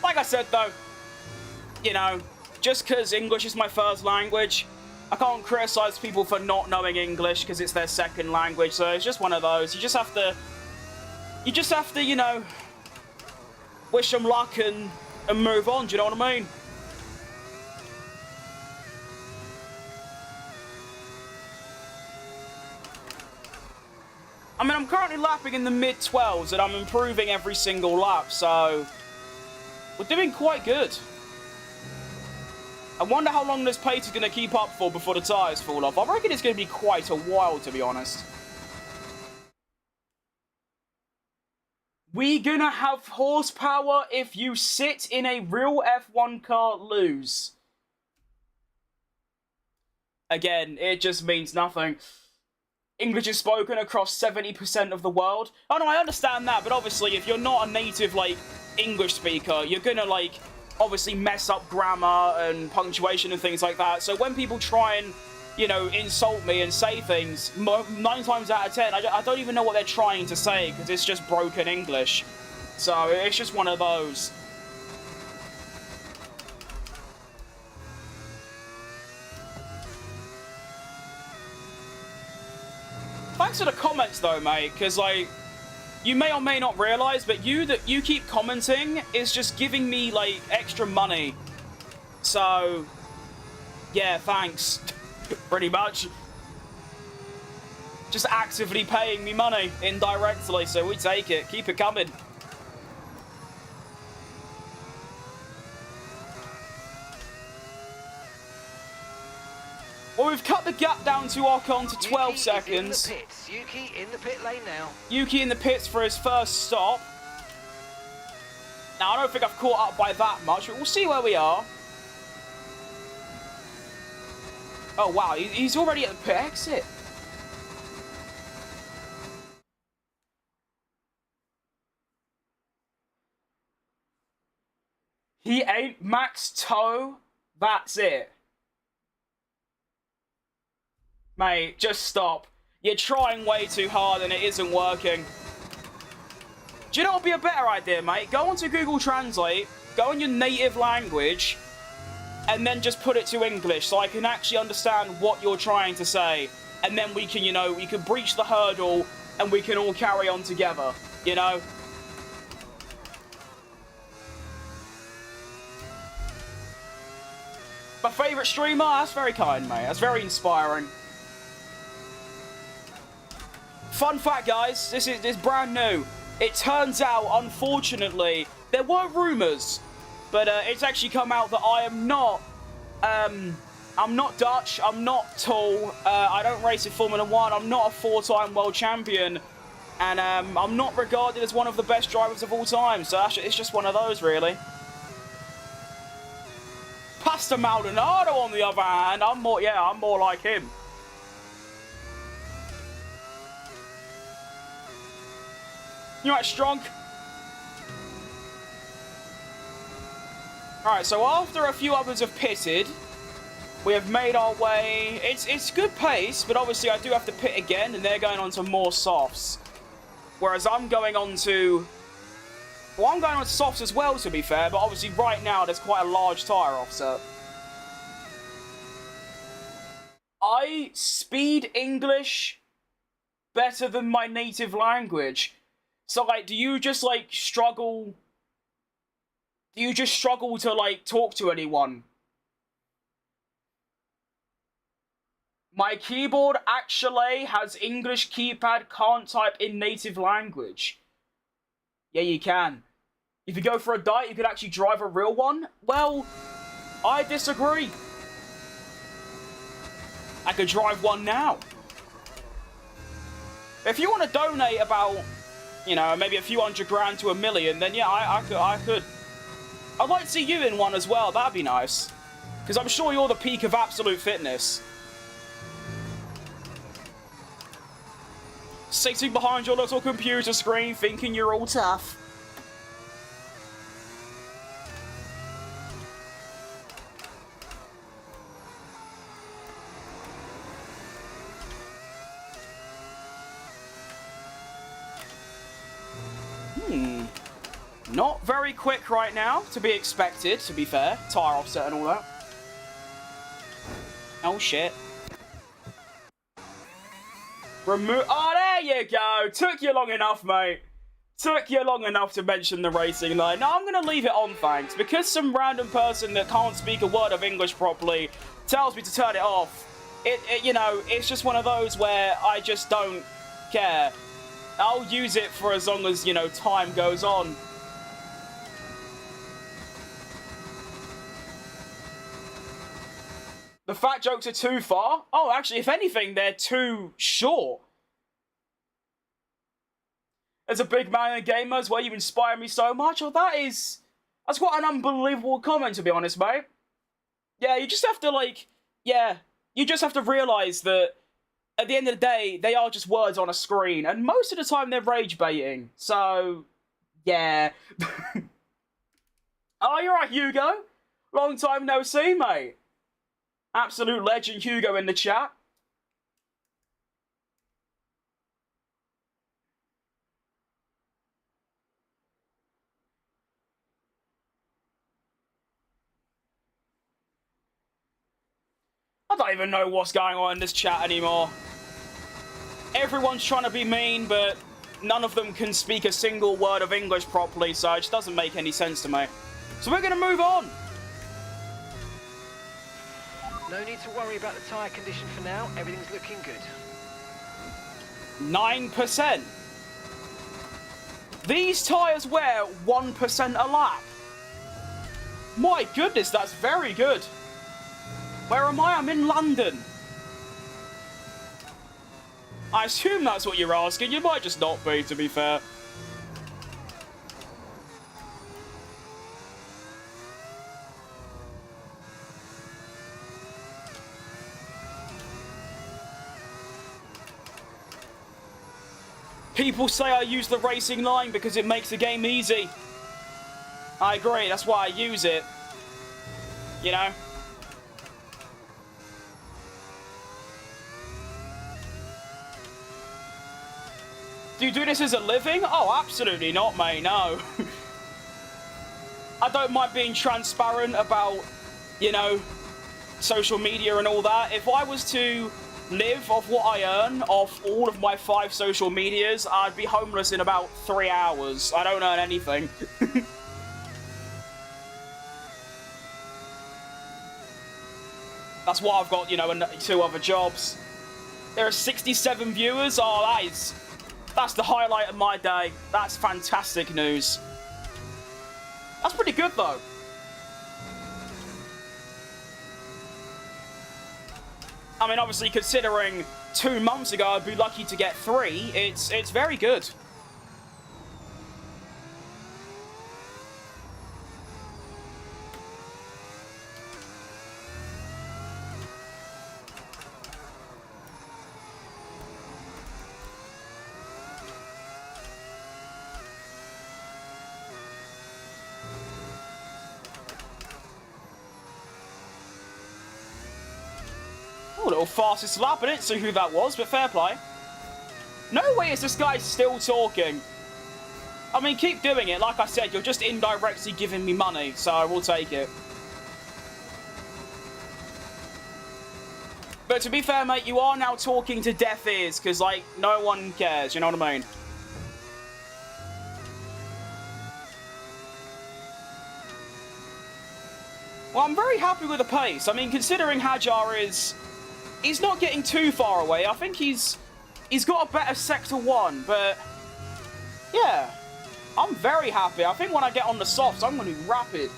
Like I said, though, you know, just because English is my first language, I can't criticize people for not knowing English because it's their second language. So it's just one of those. You just have to, you know, wish them luck and move on. Do you know what I mean? I mean, I'm currently lapping in the mid-12s and I'm improving every single lap, so we're doing quite good. I wonder how long this pace is going to keep up for before the tyres fall off. I reckon it's going to be quite a while, to be honest. We gonna have horsepower if you sit in a real F1 car lose. Again, it just means nothing. English is spoken across 70% of the world. Oh no, I understand that, but obviously if you're not a native, like, English speaker, you're gonna, like, obviously mess up grammar and punctuation and things like that. So when people try and, you know, insult me and say things, 9 times out of 10, I don't even know what they're trying to say because it's just broken English. So it's just one of those. Thanks for the comments though, mate, because, like, you may or may not realise, but you keep commenting is just giving me, like, extra money. So, yeah, thanks. Pretty much. Just actively paying me money indirectly, so we take it. Keep it coming. Well, we've cut the gap down to Ocon to 12 seconds. In the pits. Yuki in the pit lane now. Yuki in the pits for his first stop. Now, I don't think I've caught up by that much, but we'll see where we are. Oh, wow, he's already at the pit exit. He ain't max toe. That's it. Mate, just stop. You're trying way too hard and it isn't working. Do you know what would be a better idea, mate? Go onto Google Translate, go in your native language, and then just put it to English so I can actually understand what you're trying to say. And then we can, you know, we can breach the hurdle and we can all carry on together, you know? My favourite streamer? That's very kind, mate. That's very inspiring. Fun fact, guys, this is brand new. It turns out, unfortunately, there were rumours, but it's actually come out that I am not, I'm not Dutch, I'm not tall, I don't race in Formula 1, I'm not a 4-time world champion, and I'm not regarded as one of the best drivers of all time, so it's just one of those, really. Pastor Maldonado, on the other hand, I'm more like him. You right, Strong? Alright, so after a few others have pitted, we have made our way. It's good pace, but obviously I do have to pit again, and they're going on to more softs. Whereas I'm going on to... Well, I'm going on to softs as well, to be fair, but obviously right now there's quite a large tyre offset. I speed English better than my native language. So, like, do you just, like, struggle... Do you just struggle to, like, talk to anyone? My keyboard actually has English keypad, can't type in native language. Yeah, you can. If you go for a diet, you could actually drive a real one? Well, I disagree. I could drive one now. If you want to donate about... You know, maybe a few hundred grand to $1 million, then yeah, I could. I'd like to see you in one as well, that'd be nice. Because I'm sure you're the peak of absolute fitness. Sitting behind your little computer screen thinking you're all tough. Not very quick right now, to be expected, to be fair. Tyre offset and all that. Oh, shit. Remove... Oh, there you go. Took you long enough, mate. Took you long enough to mention the racing line. Now, I'm going to leave it on, thanks. Because some random person that can't speak a word of English properly tells me to turn it off. You know, it's just one of those where I just don't care. I'll use it for as long as, you know, time goes on. The fat jokes are too far? Oh, actually, if anything, they're too short. As a big man in gamers, where you inspire me so much, oh, that's quite an unbelievable comment, to be honest, mate. Yeah, you just have to, like, yeah, you just have to realise that at the end of the day, they are just words on a screen, and most of the time they're rage baiting, so, yeah. Oh, you're right, Hugo. Long time no see, mate. Absolute legend Hugo in the chat. I don't even know what's going on in this chat anymore. Everyone's trying to be mean, but none of them can speak a single word of English properly, so it just doesn't make any sense to me. So we're going to move on. No need to worry about the tyre condition for now. Everything's looking good. 9%. These tyres wear 1% a lap. My goodness, that's very good. Where am I? I'm in London. I assume that's what you're asking. You might just not be, to be fair. People say I use the racing line because it makes the game easy. I agree, that's why I use it. You know? Do you do this as a living? Oh, absolutely not, mate, no. I don't mind being transparent about, you know, social media and all that. If I was to live off what I earn off all of my 5 social medias, I'd be homeless in about 3 hours. I don't earn anything. That's why I've got, you know, 2 other jobs. There are 67 viewers. Oh, that's the highlight of my day. That's fantastic news. That's pretty good, though. I mean, obviously, considering 2 months ago I'd be lucky to get 3, it's very good. Little fastest lap. I didn't see who that was, but fair play. No way is this guy still talking. I mean, keep doing it. Like I said, you're just indirectly giving me money, so I will take it. But to be fair, mate, you are now talking to deaf ears, because, like, no one cares, you know what I mean? Well, I'm very happy with the pace. I mean, considering Hajar is... He's not getting too far away. I think he's got a better Sector 1, but... Yeah. I'm very happy. I think when I get on the softs, I'm going to be rapid.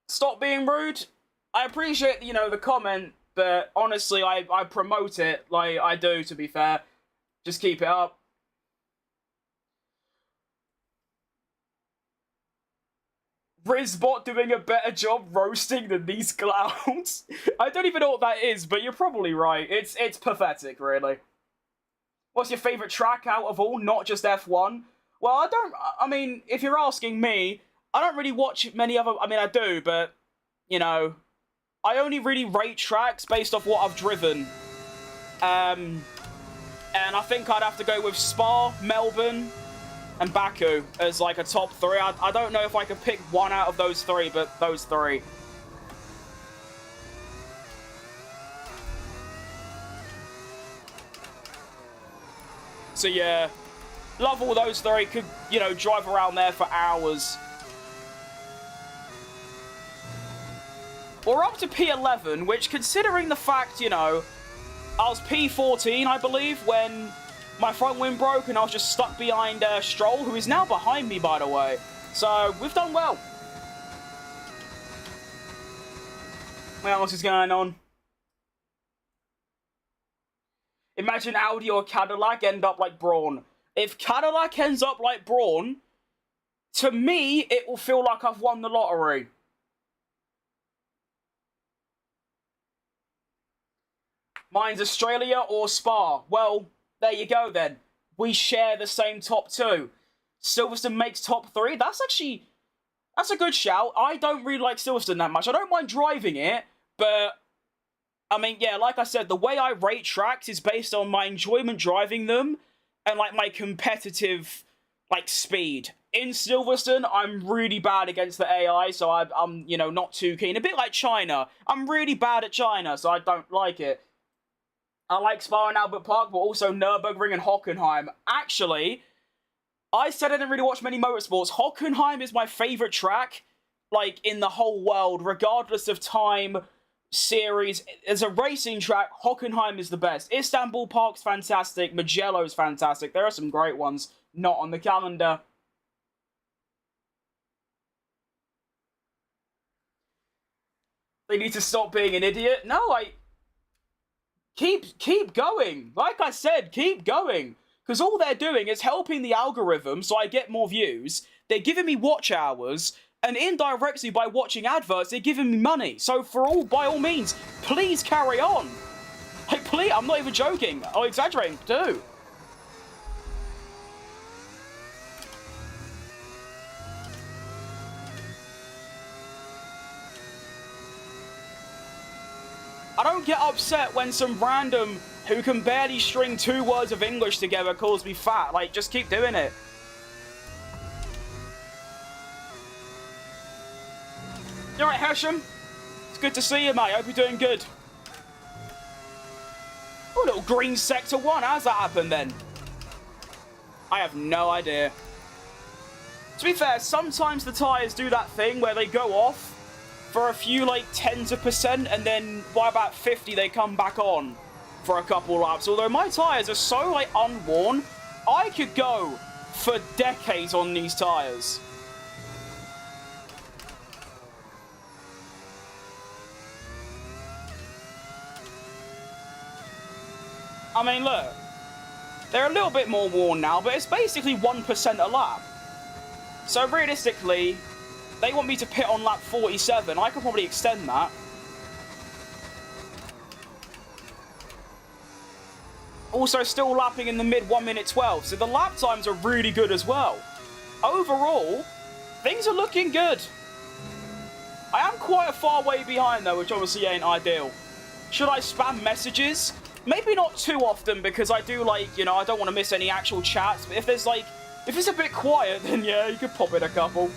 Stop being rude. I appreciate, you know, the comment, but honestly, I promote it like I do, to be fair. Just keep it up. Rizbot doing a better job roasting than these clowns. I don't even know what that is, but you're probably right. It's pathetic, really. What's your favourite track out of all, not just F1? Well, I mean, if you're asking me, I don't really watch many other... I mean, I do, but, you know, I only really rate tracks based off what I've driven. And I think I'd have to go with Spa, Melbourne, and Baku as like a top 3. I don't know if I could pick one out of those 3, but those 3. So yeah, love all those three. Could, you know, drive around there for hours. We're up to P11, which, considering the fact, you know, I was P14, I believe, when my front wing broke and I was just stuck behind Stroll, who is now behind me, by the way. So, we've done well. What else is going on? Imagine Audi or Cadillac end up like Brawn. If Cadillac ends up like Brawn, to me, it will feel like I've won the lottery. Mine's Australia or Spa. Well, there you go then. We share the same top two. Silverstone makes top three. That's a good shout. I don't really like Silverstone that much. I don't mind driving it, but I mean, yeah, like I said, the way I rate tracks is based on my enjoyment driving them and like my competitive like speed. In Silverstone, I'm really bad against the AI, so I'm you know, not too keen. A bit like China. I'm really bad at China, so I don't like it. I like Spa and Albert Park, but also Nürburgring and Hockenheim. Actually, I said I didn't really watch many motorsports. Hockenheim is my favourite track, like, in the whole world, regardless of time, series. As a racing track, Hockenheim is the best. Istanbul Park's fantastic. Mugello's fantastic. There are some great ones not on the calendar. They need to stop being an idiot. No, Keep going. Like I said, keep going. Because all they're doing is helping the algorithm so I get more views. They're giving me watch hours. And indirectly, by watching adverts, they're giving me money. So by all means, please carry on. Like, please, I'm not even joking. I'm exaggerating too. I don't get upset when some random who can barely string 2 words of English together calls me fat. Like, just keep doing it. You alright, Hersham? It's good to see you, mate. Hope you're doing good. Oh, little green sector 1. How's that happen then? I have no idea. To be fair, sometimes the tyres do that thing where they go off for a few, like, tens of percent, and then by about 50, they come back on for a couple laps. Although my tyres are so, like, unworn, I could go for decades on these tyres. I mean, look, they're a little bit more worn now, but it's basically 1% a lap. So realistically, they want me to pit on lap 47. I could probably extend that. Also still lapping in the mid 1 minute 12, so the lap times are really good as well. Overall, things are looking good. I am quite a far way behind though, which obviously ain't ideal. Should I spam messages? Maybe not too often, because I do, like, you know, I don't want to miss any actual chats, but if there's, like, if it's a bit quiet, then yeah, you could pop in a couple.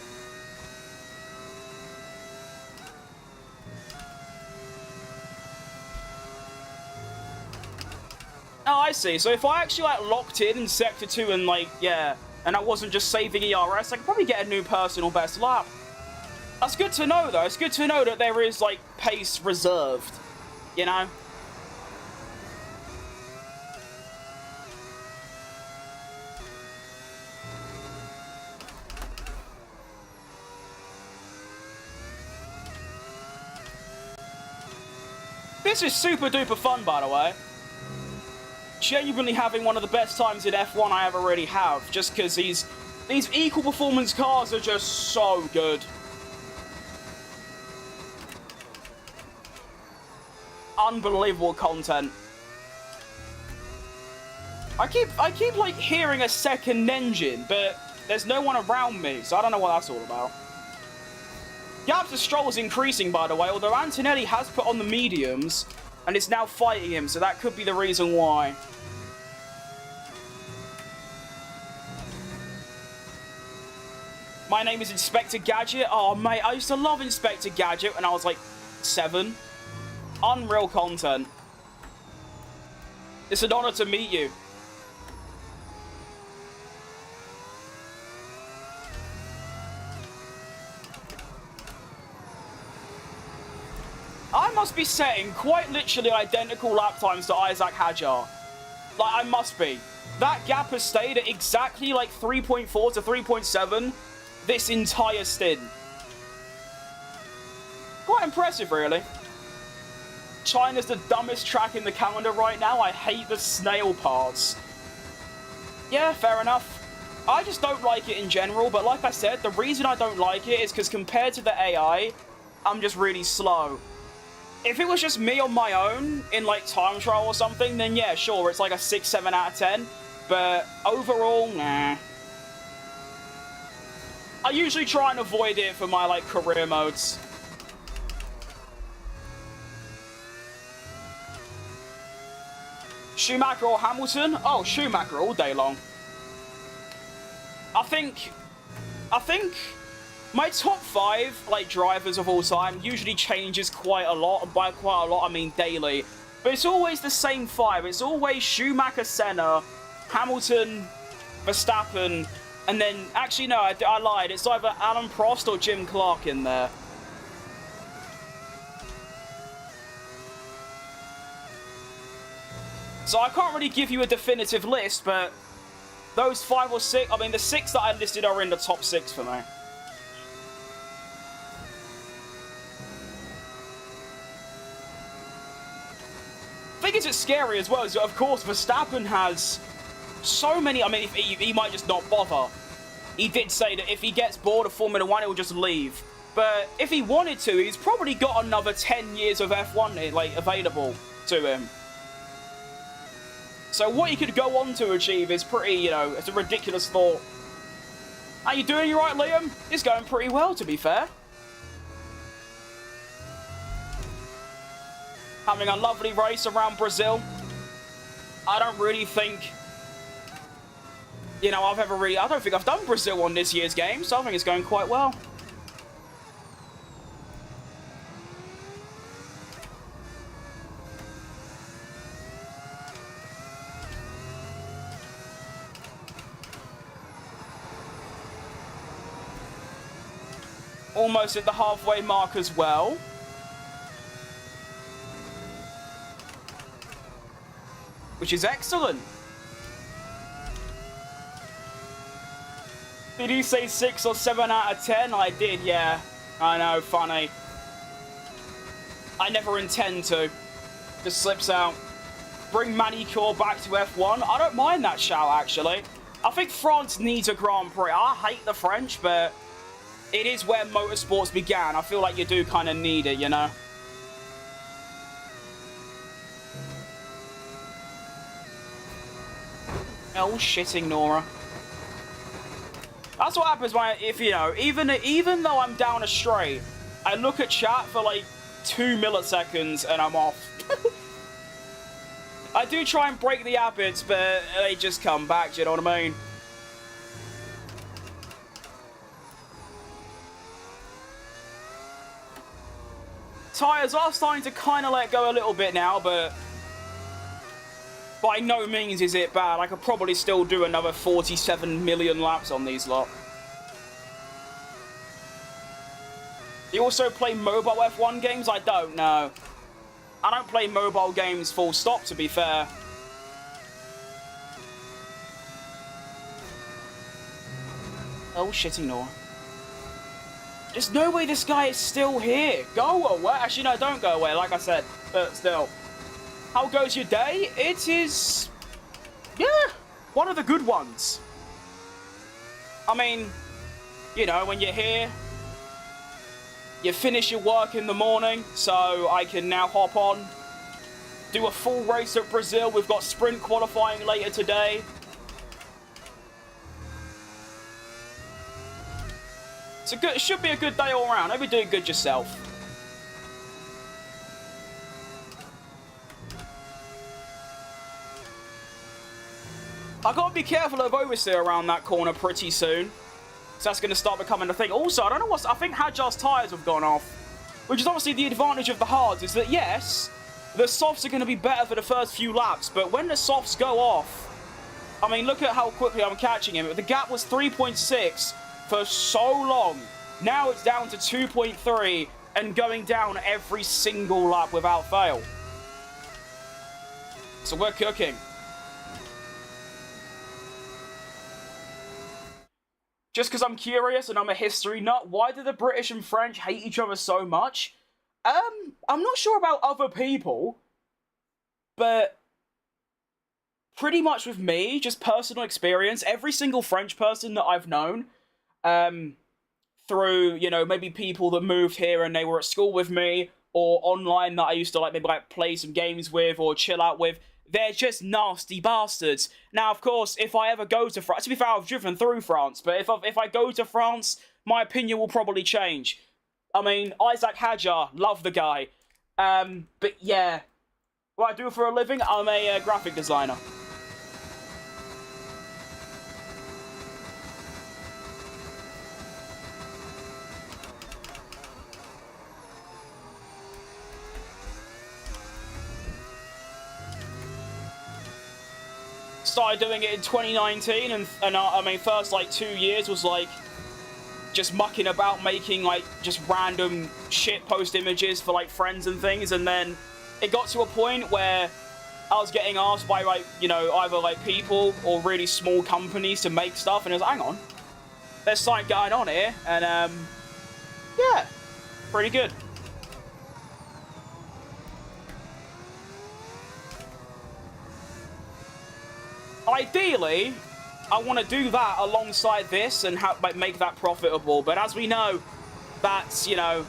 Oh, I see. So if I actually, like, locked in Sector 2 and, like, yeah, and I wasn't just saving ERS, I could probably get a new personal best lap. That's good to know, though. It's good to know that there is, like, pace reserved, you know? This is super duper fun, by the way. Genuinely having one of the best times in F1 I ever really have, just because these equal performance cars are just so good. Unbelievable content. I keep like hearing a second engine, but there's no one around me, so I don't know what that's all about. Gap to Stroll is increasing, by the way, although Antonelli has put on the mediums and is now fighting him, so that could be the reason why. My name is Inspector Gadget. Oh, mate, I used to love Inspector Gadget when I was, like, 7. Unreal content. It's an honor to meet you. must be setting quite literally identical lap times to Isaac Hadjar. Like, I must be. That gap has stayed at exactly, like, 3.4 to 3.7 this entire stint. Quite impressive, really. China's the dumbest track in the calendar right now. I hate the snail parts. Yeah, fair enough. I just don't like it in general, but like I said, the reason I don't like it is because compared to the AI, I'm just really slow. If it was just me on my own in, like, time trial or something, then yeah, sure, it's like a 6, 7 out of 10. But overall, nah. I usually try and avoid it for my, like, career modes. Schumacher or Hamilton? Oh, Schumacher all day long. I think my top 5, like, drivers of all time usually changes quite a lot. And by quite a lot, I mean daily. But it's always the same 5. It's always Schumacher, Senna, Hamilton, Verstappen, and then... Actually, no, I lied. It's either Alan Prost or Jim Clark in there. So I can't really give you a definitive list, but... Those 5 or 6... I mean, the 6 that I listed are in the top 6 for me. I think it's scary as well, is that, of course, Verstappen has so many... I mean, he might just not bother. He did say that if he gets bored of Formula 1, he'll just leave. But if he wanted to, he's probably got another 10 years of F1, like, available to him. So what he could go on to achieve is pretty, you know, it's a ridiculous thought. How you doing? You right, Liam? It's going pretty well, to be fair. Having a lovely race around Brazil. I don't really think, you know, I don't think I've done Brazil on this year's game, so I think it's going quite well. Almost at the halfway mark as well. Which is excellent. Did you say 6 or 7 out of 10? I did, yeah. I know, funny. I never intend to. Just slips out. Bring Manicure back to F1. I don't mind that shout, actually. I think France needs a Grand Prix. I hate the French, but it is where motorsports began. I feel like you do kind of need it, you know? Oh, shitting Nora. That's what happens when, if you know, even though I'm down a straight, I look at chat for like 2 milliseconds and I'm off. I do try and break the habits, but they just come back, do you know what I mean? Tyres are starting to kind of let go a little bit now, but by no means is it bad. I could probably still do another 47 million laps on these lot. Do you also play mobile F1 games? I don't know. I don't play mobile games full stop, to be fair. Oh, shitty no. There's no way this guy is still here. Go away. Actually, no, don't go away, like I said. But still. How goes your day? It is... yeah, one of the good ones. I mean, you know, when you're here, you finish your work in the morning, so I can now hop on, do a full race at Brazil. We've got sprint qualifying later today. It should be a good day all around. Hope you're doing good yourself. I gotta be careful of oversteer around that corner pretty soon. So that's gonna start becoming a thing. Also, I don't know I think Hadjar's tyres have gone off. Which is obviously the advantage of the hards, is that yes, the softs are gonna be better for the first few laps, but when the softs go off, I mean, look at how quickly I'm catching him. The gap was 3.6 for so long. Now it's down to 2.3, and going down every single lap without fail. So we're cooking. Just because I'm curious and I'm a history nut, why do the British and French hate each other so much? I'm not sure about other people, but pretty much with me, just personal experience, every single French person that I've known, through, you know, maybe people that moved here and they were at school with me, or online that I used to, like, maybe, like, play some games with or chill out with, they're just nasty bastards. Now, of course, if I ever go to France, to be fair, I've driven through France, but if I go to France, my opinion will probably change. I mean, Isaac Hadjar, love the guy. But yeah, what I do for a living, I'm a graphic designer. Started doing it in 2019, and I mean, first, like, 2 years was, like, just mucking about, making, like, just random shit post images for, like, friends and things, and then it got to a point where I was getting asked by, like, you know, either, like, people or really small companies to make stuff, and it was, hang on, there's something going on here, and, yeah, pretty good. Ideally, I want to do that alongside this and make that profitable, but as we know, that's, you know,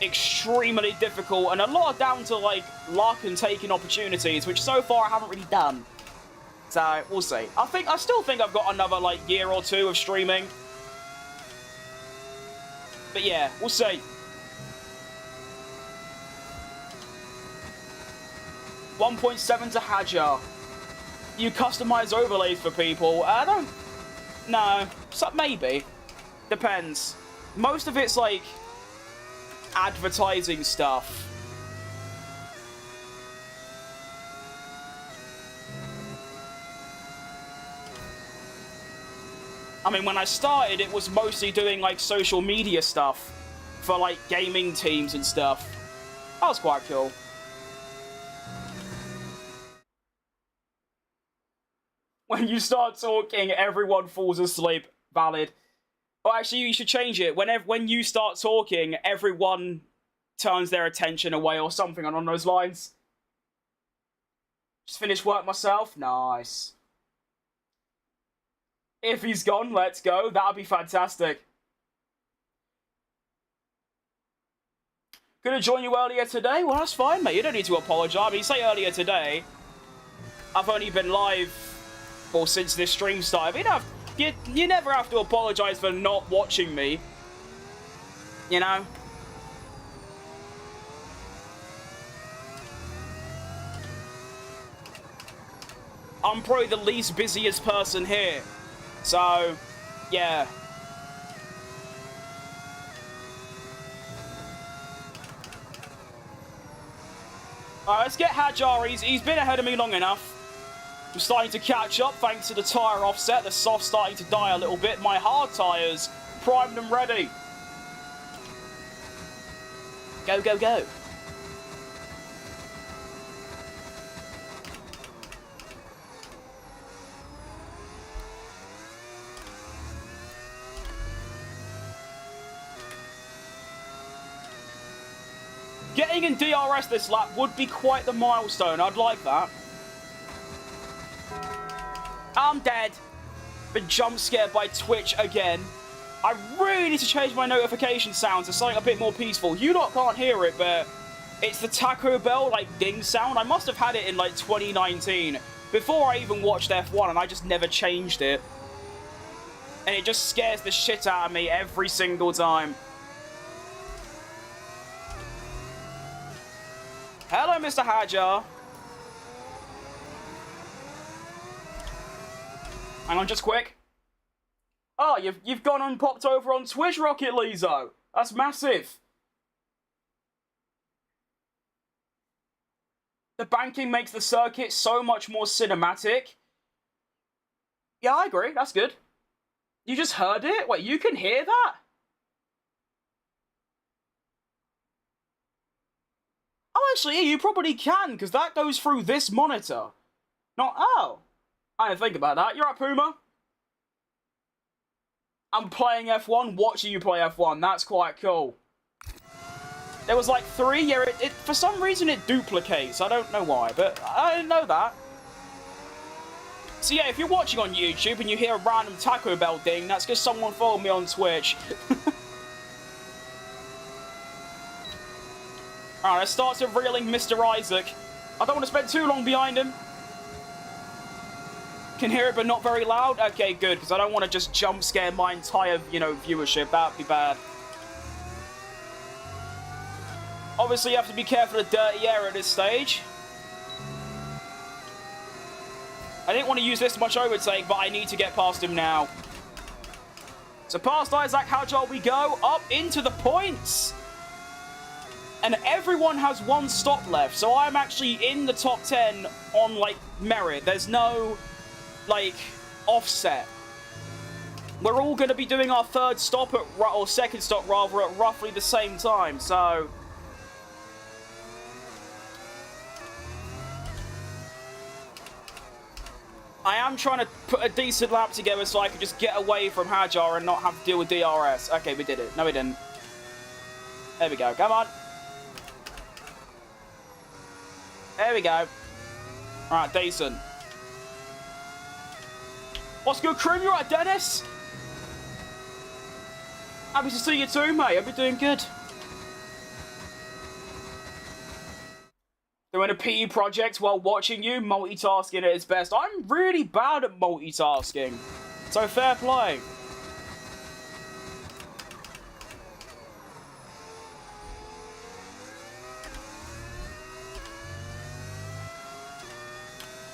extremely difficult and a lot down to, like, luck and taking opportunities, which so far I haven't really done. So, we'll see. I still think I've got another, like, year or two of streaming. But yeah, we'll see. 1.7 to Hadjar. You customize overlays for people. I don't... No. Maybe. Depends. Most of it's, like, advertising stuff. I mean, when I started, it was mostly doing, like, social media stuff for, like, gaming teams and stuff. That was quite cool. When you start talking, everyone falls asleep. Valid. Oh, actually, you should change it. When you start talking, everyone turns their attention away or something along those lines. Just finished work myself. Nice. If he's gone, let's go. That'd be fantastic. Gonna join you earlier today? Well, that's fine, mate. You don't need to apologise. I mean, you say earlier today. I've only been live, well, since this stream started. You never have to apologise for not watching me. You know? I'm probably the least busiest person here. So, yeah. Alright, let's get Hadjar. He's been ahead of me long enough. I'm starting to catch up thanks to the tyre offset. The soft's starting to die a little bit. My hard tyres, primed and ready. Go, go, go. Getting in DRS this lap would be quite the milestone. I'd like that. I'm dead. Been jump scared by Twitch again. I really need to change my notification sounds to something a bit more peaceful. You lot can't hear it, but it's the Taco Bell, like, ding sound. I must have had it in, like, 2019, before I even watched F1, and I just never changed it. And it just scares the shit out of me every single time. Hello, Mr. Hadjar. Hang on, just quick. Oh, you've gone and popped over on Twitch, Rocket Lizo. That's massive. The banking makes the circuit so much more cinematic. Yeah, I agree. That's good. You just heard it? Wait, you can hear that? actually, you probably can, because that goes through this monitor. Not... Oh. I didn't think about that. You're right, Puma. I'm playing F1, watching you play F1. That's quite cool. There was like 3. Yeah, for some reason it duplicates. I don't know why, but I didn't know that. So yeah, if you're watching on YouTube and you hear a random Taco Bell ding, that's because someone followed me on Twitch. Alright, let's start reeling Mr. Isaac. I don't want to spend too long behind him. Can hear it, but not very loud? Okay, good, because I don't want to just jump scare my entire, viewership. That'd be bad. Obviously, you have to be careful of dirty air at this stage. I didn't want to use this much overtake, but I need to get past him now. So past Isaac Hajar we go, up into the points. And everyone has 1 stop left, so I'm actually in the top 10 on, like, merit. There's no... like, offset. We're all going to be doing our 3rd stop, or 2nd stop rather, at roughly the same time, so... I am trying to put a decent lap together so I can just get away from Hajar and not have to deal with DRS. Okay, we did it. No, we didn't. There we go. Come on. There we go. Alright, decent. What's good, crew? You alright, Dennis? Happy to see you too, mate. Hope you're doing good. Doing a PE project while watching you, multitasking at its best. I'm really bad at multitasking, so fair play.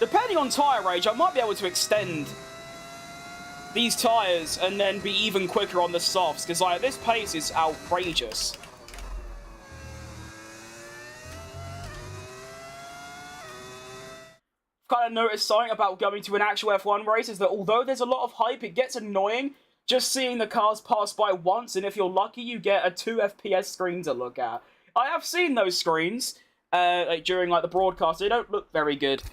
Depending on tyre age, I might be able to extend these tyres and then be even quicker on the softs, because like this pace is outrageous. Kind of noticed something about going to an actual F1 race is that although there's a lot of hype, it gets annoying just seeing the cars pass by once, and if you're lucky, you get a 2 FPS screen to look at. I have seen those screens like during like the broadcast. They don't look very good.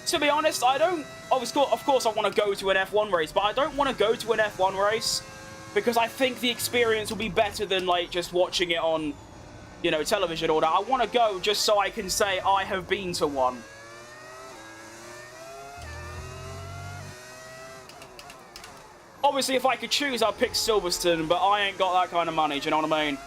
To be honest, I don't... Of course I want to go to an F1 race, but I don't want to go to an F1 race because I think the experience will be better than like just watching it on, television or that. I want to go just so I can say I have been to one. Obviously, if I could choose, I'd pick Silverstone, but I ain't got that kind of money, do you know what I mean?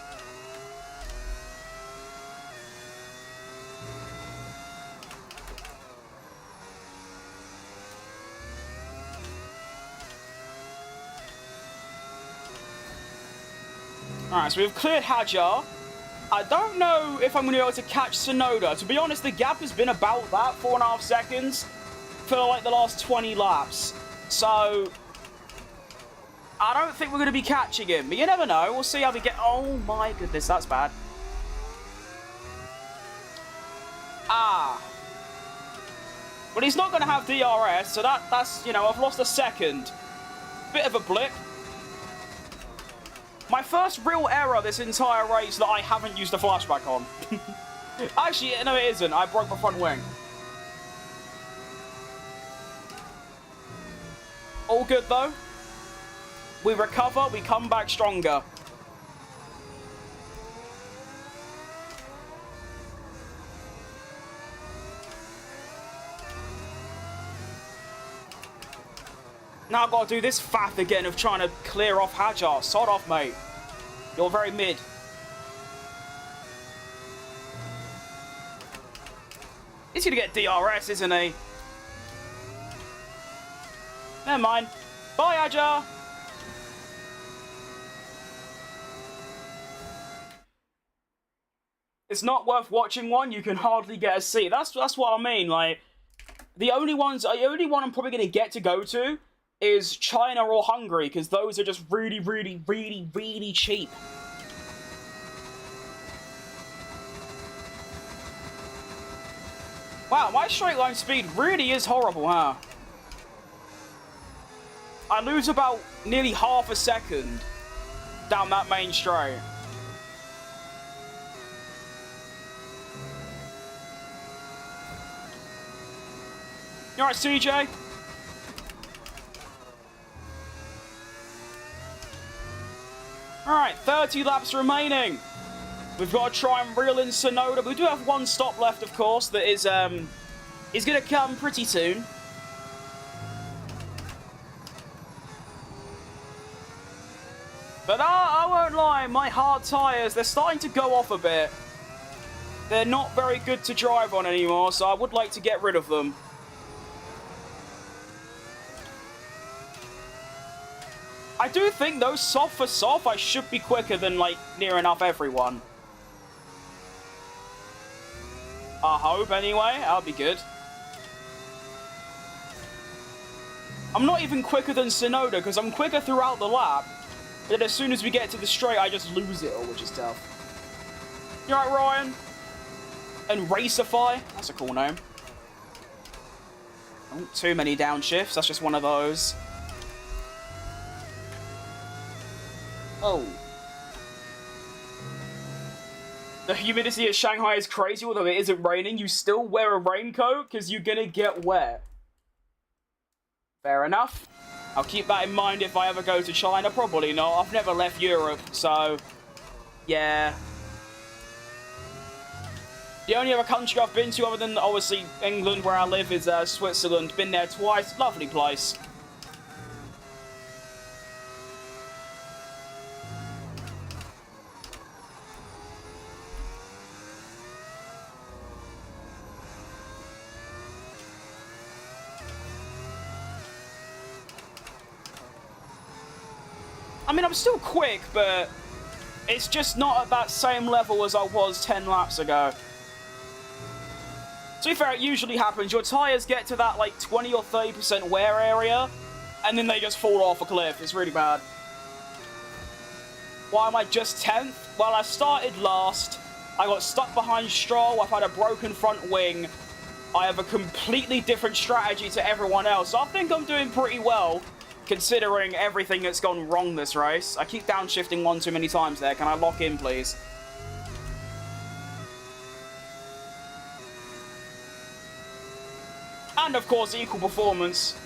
Alright, so we've cleared Hajar. I don't know if I'm going to be able to catch Sonoda. To be honest, the gap has been about that, 4.5 seconds, for like the last 20 laps. So, I don't think we're going to be catching him. But you never know. We'll see how we get... Oh my goodness, that's bad. Ah. But he's not going to have DRS, so that's, I've lost a second. Bit of a blip. My first real error this entire race that I haven't used a flashback on. Actually, no it isn't. I broke my front wing. All good though. We recover, we come back stronger. Now I've got to do this faff again of trying to clear off Hajar. Sod off, mate. You're very mid. He's going to get DRS, isn't he? Never mind. Bye, Hajar. It's not worth watching one. You can hardly get a seat. That's what I mean. Like, the only one I'm probably going to get to go to is China or Hungary, because those are just really, really, really, really cheap. Wow, my straight line speed really is horrible, huh? I lose about nearly half a second down that main straight. You alright, CJ? Alright, 30 laps remaining. We've got to try and reel in Sonoda. We do have one stop left, of course, that is going to come pretty soon. But I won't lie, my hard tyres, they're starting to go off a bit. They're not very good to drive on anymore, so I would like to get rid of them. I do think, though, soft for soft, I should be quicker than, like, near enough everyone. I hope, anyway. That'll be good. I'm not even quicker than Sonoda, because I'm quicker throughout the lap. But as soon as we get to the straight, I just lose it all, which is tough. You alright, Ryan? And Racerfy? That's a cool name. Oh, too many downshifts. That's just one of those. Oh. The humidity at Shanghai is crazy, although it isn't raining. You still wear a raincoat because you're gonna get wet. Fair enough. I'll keep that in mind if I ever go to China. Probably not. I've never left Europe, so... yeah. The only other country I've been to, other than, obviously, England, where I live, is Switzerland. Been there twice. Lovely place. I mean, I'm still quick, but it's just not at that same level as I was 10 laps ago. To be fair, it usually happens. Your tyres get to that, like, 20 or 30% wear area, and then they just fall off a cliff. It's really bad. Why am I just 10th? Well, I started last. I got stuck behind Stroll. I've had a broken front wing. I have a completely different strategy to everyone else. So I think I'm doing pretty well, considering everything that's gone wrong this race. I keep downshifting one too many times there. Can I lock in, please? And, of course, equal performance.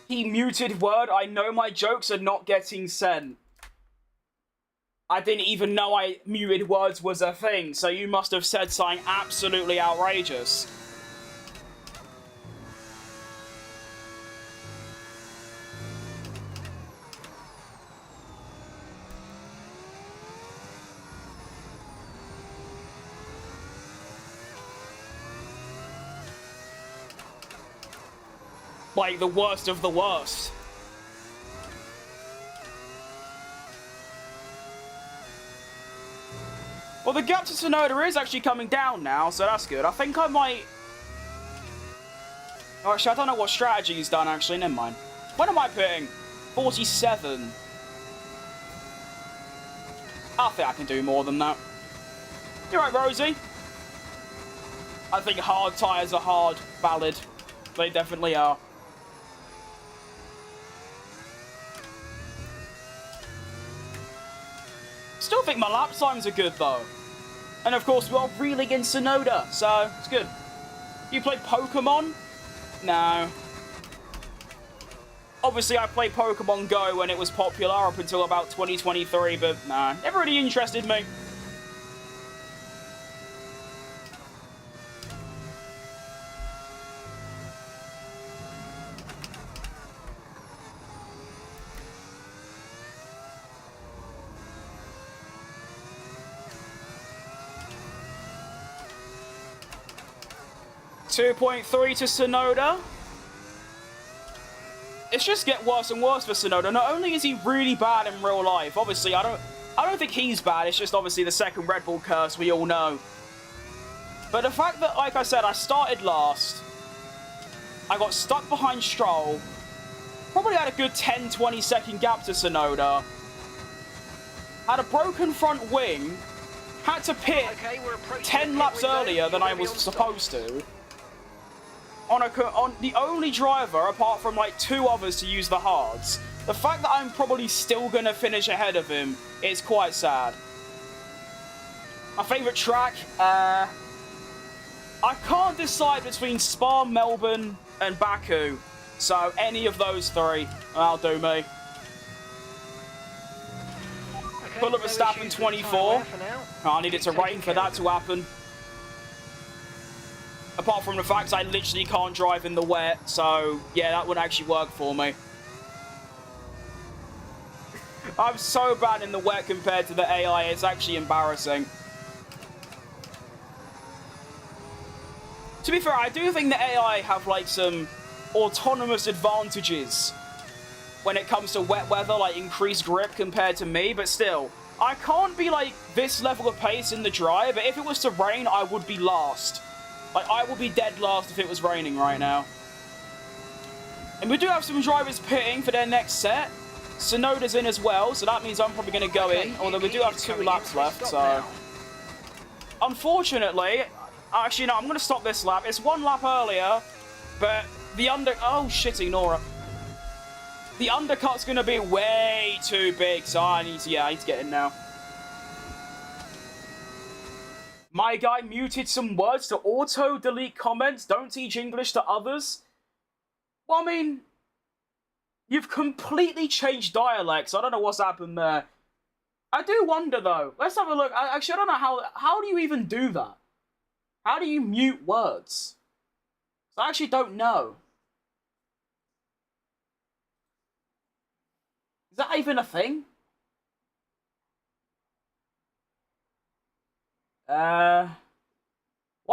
He muted word. I know my jokes are not getting sent. I didn't even know muted words was a thing, so you must have said something absolutely outrageous. Like, the worst of the worst. Well, the gap to Sonoda is actually coming down now, so that's good. I think I might... oh, actually, I don't know what strategy he's done, actually. Never mind. When am I pitting? 47. I think I can do more than that. You're right, Rosie. I think hard tyres are hard, valid. They definitely are. Still think my lap times are good, though. And, of course, we are reeling in Sonoda, so it's good. You play Pokemon? No. Obviously, I played Pokemon Go when it was popular up until about 2023, but nah, never really interested me. .3 to Sonoda. It's just get worse and worse for Sonoda. Not only is he really bad in real life, obviously I don't think he's bad. It's just obviously the second Red Bull curse, we all know. But the fact that, like I said, I started last, I got stuck behind Stroll, probably had a good 10-20 second gap to Sonoda, had a broken front wing, had to pit 10 laps earlier than I was supposed to. On the only driver, apart from like 2 others, to use the hards. The fact that I'm probably still going to finish ahead of him is quite sad. My favourite track, I can't decide between Spa, Melbourne, and Baku. So any of those three, that'll do me. Pull up Verstappen 24. I need it to rain for that to happen. Apart from the fact I literally can't drive in the wet, so yeah, that would actually work for me. I'm so bad in the wet compared to the AI, it's actually embarrassing. To be fair, I do think the AI have like some autonomous advantages when it comes to wet weather, like increased grip compared to me, but still, I can't be like this level of pace in the dry, but if it was to rain, I would be last. Like, I would be dead last if it was raining right now. And we do have some drivers pitting for their next set. Sonoda's in as well, so that means I'm probably going to go in, although we do have 2 laps left, so... Unfortunately, actually, no, I'm going to stop this lap. It's 1 lap earlier, but the oh, shit, ignore it. The undercut's going to be way too big, so I need to get in now. My guy muted some words to auto-delete comments. Don't teach English to others. Well, I mean, you've completely changed dialects. I don't know what's happened there. I do wonder, though. Let's have a look. Actually, I don't know how do you even do that? How do you mute words? I actually don't know. Is that even a thing? Why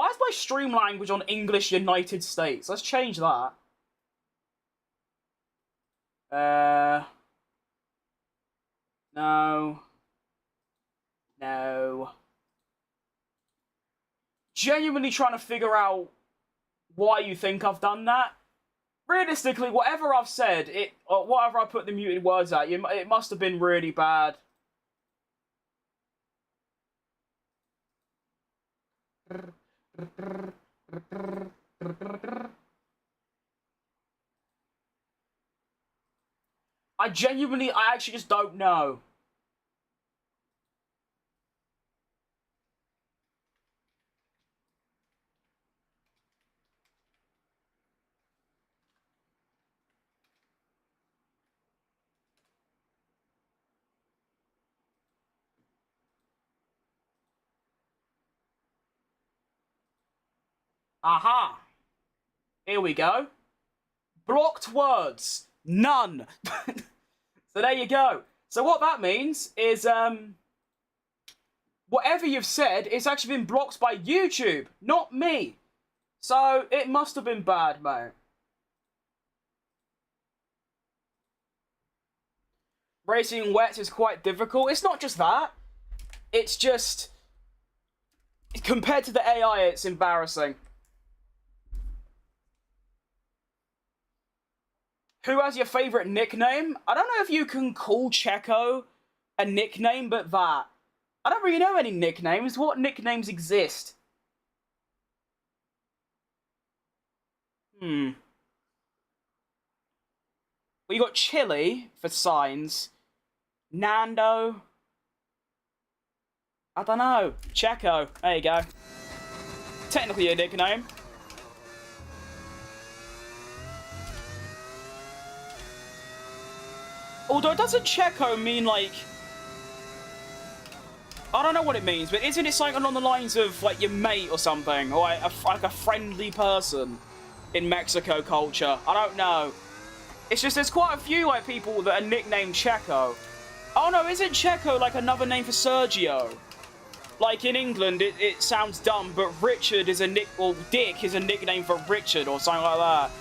is my stream language on English United States? Let's change that. No. No. Genuinely trying to figure out why you think I've done that. Realistically, whatever I've said, or whatever I put the muted words at, it must have been really bad. I actually just don't know. Aha! Here we go. Blocked words. None. So there you go. So what that means is, whatever you've said, it's actually been blocked by YouTube, not me. So it must have been bad, mate. Racing in wet is quite difficult. It's not just that. It's just, compared to the AI, it's embarrassing. Who has your favourite nickname? I don't know if you can call Checo a nickname, but that. I don't really know any nicknames. What nicknames exist? Well, you got Chili for signs. Nando. I don't know. Checo. There you go. Technically a nickname. Although, doesn't Checo mean, like... I don't know what it means, but isn't it something along the lines of, like, your mate or something? Or, like a friendly person in Mexico culture? I don't know. It's just, there's quite a few, like, people that are nicknamed Checo. Oh, no, isn't Checo, like, another name for Sergio? Like, in England, it sounds dumb, but Richard is a Dick is a nickname for Richard or something like that.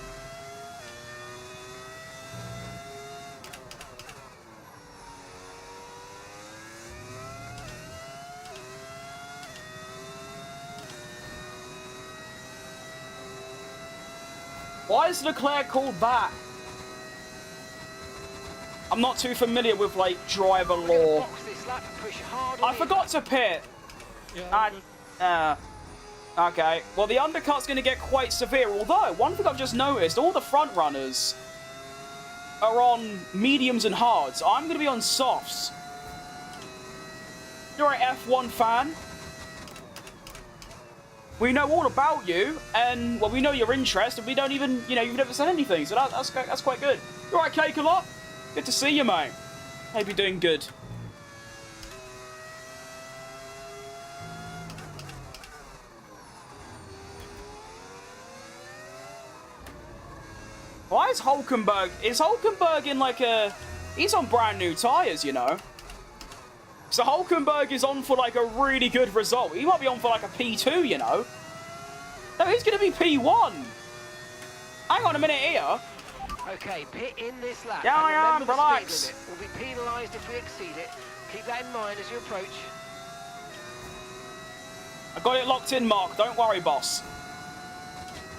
Why is Leclerc called that? I'm not too familiar with, like, driver law. I forgot to pit. Okay. Well, the undercut's going to get quite severe. Although, one thing I've just noticed, all the front runners are on mediums and hards. I'm going to be on softs. You're an F1 fan. We know all about you, and, well, we know your interest, and we don't even, you know, you've never said anything, so that's quite good. You alright, Cake-a-Lot? Good to see you, mate. Hope you're doing good. Why is Hulkenberg... Is Hulkenberg in, like, a... He's on brand new tyres, you know? So Hulkenberg is on for, like, a really good result. He might be on for, like, a P2, you know? No, he's going to be P1. Hang on a minute here. Okay, pit in this lap. Yeah, I am. Relax. We'll be penalised if we exceed it. Keep that in mind as you approach. I got it locked in, Mark. Don't worry, boss.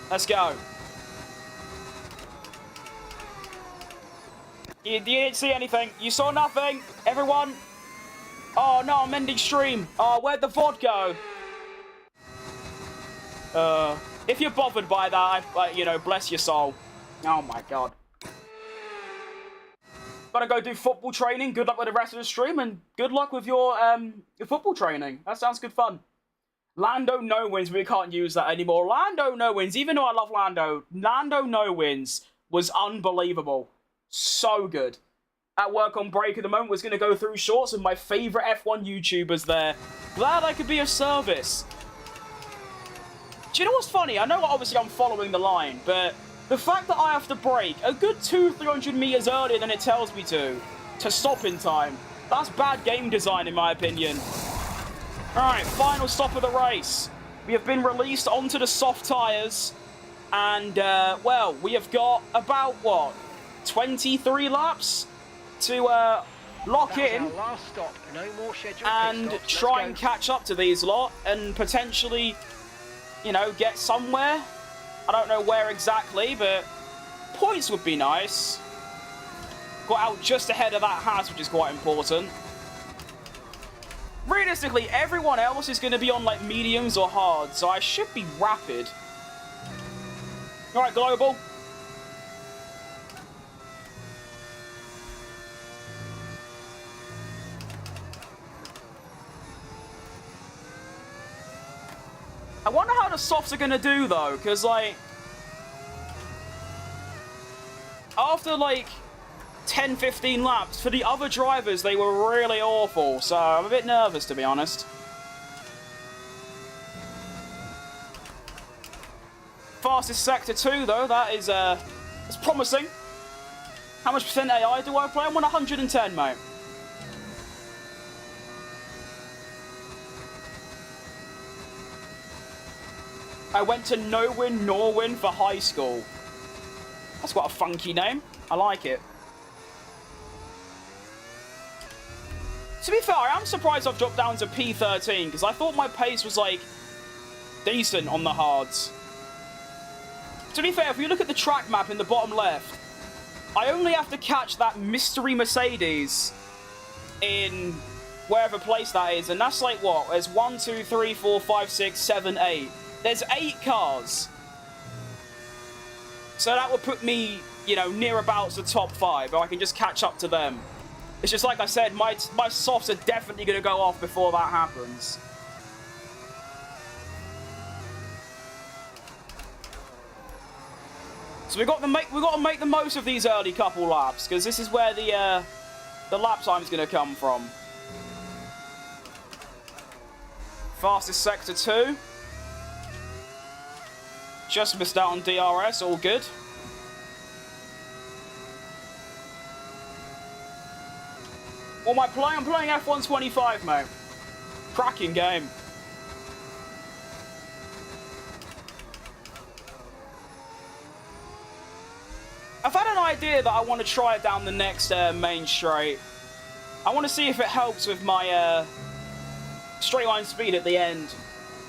Let's go. You didn't see anything. You saw nothing. Everyone. Oh, no, I'm ending stream. Oh, where'd the VOD go? If you're bothered by that, you know, bless your soul. Oh, my God. Gotta go do football training. Good luck with the rest of the stream, and good luck with your football training. That sounds good fun. Lando no-wins. We can't use that anymore. Lando no-wins. Even though I love Lando, Lando no-wins was unbelievable. So good. At work on break at the moment, was going to go through shorts of my favourite F1 YouTubers there. Glad I could be of service. Do you know what's funny? I know obviously I'm following the line, but the fact that I have to brake a good 200-300 metres earlier than it tells me to stop in time, that's bad game design in my opinion. Alright, final stop of the race. We have been released onto the soft tyres, and, well, we have got about, what, 23 laps to lock in last stop. No more scheduled and try and catch up to these lot and potentially, you know, get somewhere. I don't know where exactly, but points would be nice. Got out just ahead of that Haas, which is quite important. Realistically, everyone else is going to be on, like, mediums or hards, so I should be rapid. Alright, Global. I wonder how the softs are going to do, though, because, like, after, like, 10, 15 laps, for the other drivers, they were really awful, so I'm a bit nervous, to be honest. Fastest sector 2, though, that is, that's promising. How much percent AI do I play? I'm on 110, mate. I went to No-Win, Norwin for high school. That's quite a funky name. I like it. To be fair, I am surprised I've dropped down to P13, because I thought my pace was, like, decent on the hards. To be fair, if we look at the track map in the bottom left, I only have to catch that mystery Mercedes in wherever place that is, and that's like, what? There's 1, 2, 3, 4, 5, 6, 7, 8. There's 8 cars. So that would put me, you know, near about the top 5, or I can just catch up to them. It's just like I said, my softs are definitely going to go off before that happens. So we've got to make the most of these early couple laps, because this is where the lap time's going to come from. Fastest sector 2. Just missed out on DRS, all good. What am I playing? I'm playing F1 25, mate. Cracking game. I've had an idea that I want to try it down the next main straight. I want to see if it helps with my straight line speed at the end.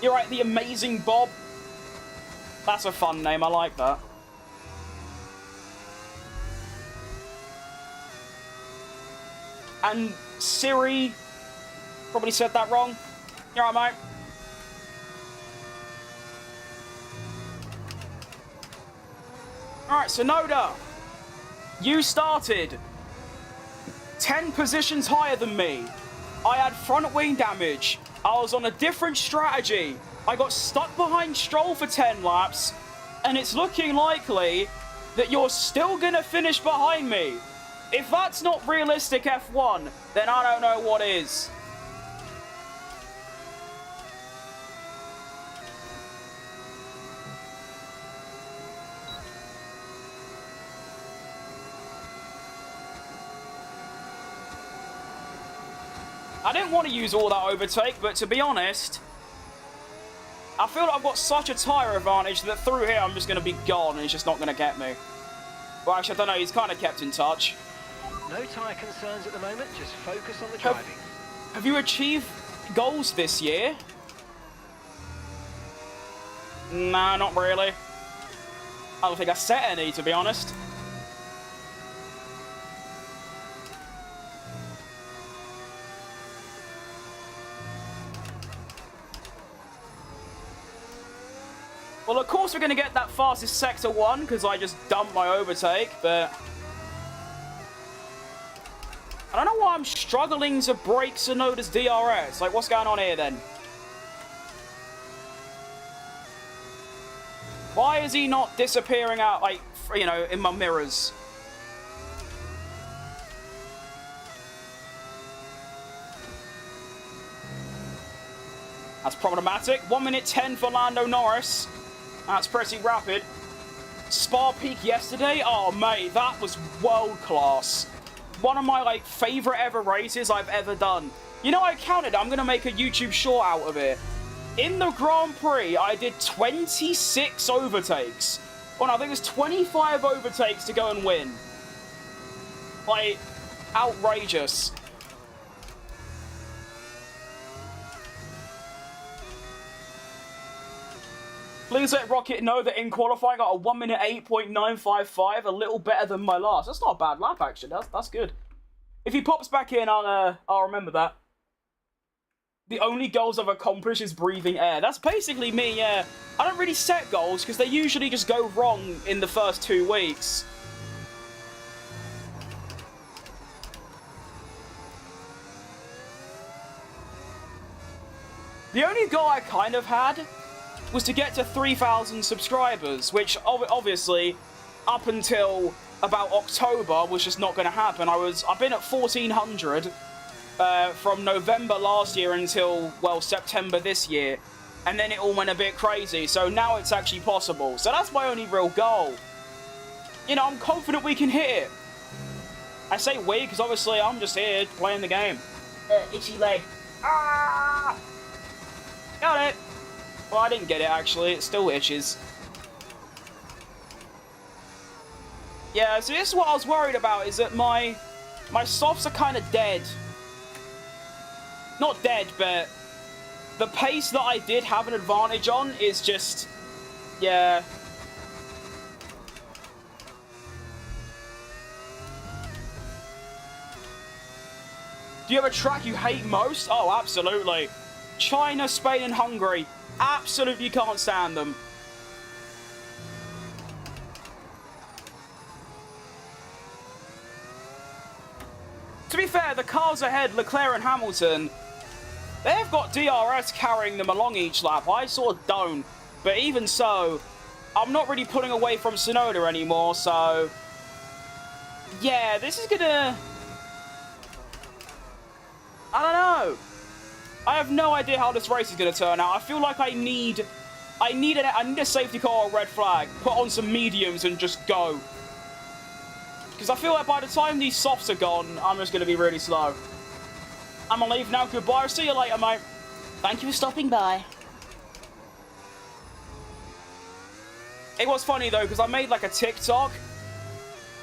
You're right, the Amazing Bob. That's a fun name, I like that. And Siri, probably said that wrong. You're right, mate. Alright, Sonoda. You started 10 positions higher than me. I had front wing damage. I was on a different strategy. I got stuck behind Stroll for 10 laps, and it's looking likely that you're still gonna finish behind me. If that's not realistic F1, then I don't know what is. I didn't want to use all that overtake, but to be honest, I feel like I've got such a tyre advantage that through here I'm just going to be gone and it's just not going to get me. Well, actually, I don't know, he's kind of kept in touch. No tyre concerns at the moment, just focus on the driving. Have you achieved goals this year? Nah, not really. I don't think I set any, to be honest. Well, of course we're going to get that fastest Sector 1, because I just dumped my overtake, but... I don't know why I'm struggling to break Tsunoda's DRS. Like, what's going on here, then? Why is he not disappearing out, like, you know, in my mirrors? That's problematic. 1 minute 10 for Lando Norris. That's pretty rapid. Spa Peak yesterday? Oh, mate, that was world class. One of my, like, favorite ever races I've ever done. You know, I counted. I'm going to make a YouTube short out of it. In the Grand Prix, I did 26 overtakes. Well, no, I think it was 25 overtakes to go and win. Like, outrageous. Please let Rocket know that in qualifying I got a 1 minute 8.955, a little better than my last. That's not a bad lap, actually. That's good. If he pops back in, I'll remember that. The only goals I've accomplished is breathing air. That's basically me, yeah. I don't really set goals because they usually just go wrong in the first 2 weeks. The only goal I kind of had was to get to 3,000 subscribers, which obviously, up until about October, was just not going to happen. I've been at 1,400 from November last year until, well, September this year, and then it all went a bit crazy, so now it's actually possible. So that's my only real goal. You know, I'm confident we can hit it. I say we, because obviously I'm just here playing the game. Itchy leg. Ah! Got it! Well, I didn't get it, actually. It still itches. Yeah, so this is what I was worried about, is that my softs are kind of dead. Not dead, but the pace that I did have an advantage on is just... yeah. Do you have a track you hate most? Oh, absolutely. China, Spain, and Hungary. Absolutely can't stand them. To be fair, the cars ahead, Leclerc and Hamilton, they've got DRS carrying them along each lap. I sort of don't. But even so, I'm not really pulling away from Tsunoda anymore, so... yeah, this is gonna... I don't know. I have no idea how this race is going to turn out. I feel like I need a safety car or red flag. Put on some mediums and just go. Because I feel like by the time these softs are gone, I'm just going to be really slow. I'm going to leave now. Goodbye. I'll see you later, mate. Thank you for stopping by. It was funny, though, because I made, like, a TikTok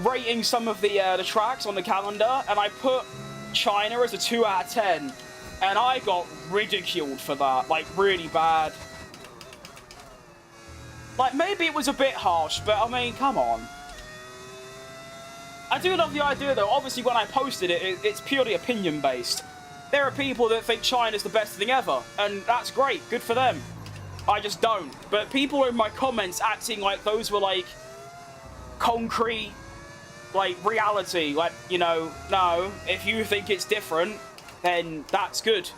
rating some of the tracks on the calendar, and I put China as a 2 out of 10. And I got ridiculed for that, like, really bad. Like, maybe it was a bit harsh, but, I mean, come on. I do love the idea, though. Obviously, when I posted it, it's purely opinion-based. There are people that think China's the best thing ever, and that's great. Good for them. I just don't. But people in my comments acting like those were, like, concrete like, reality. Like, you know, no, if you think it's different, then that's good.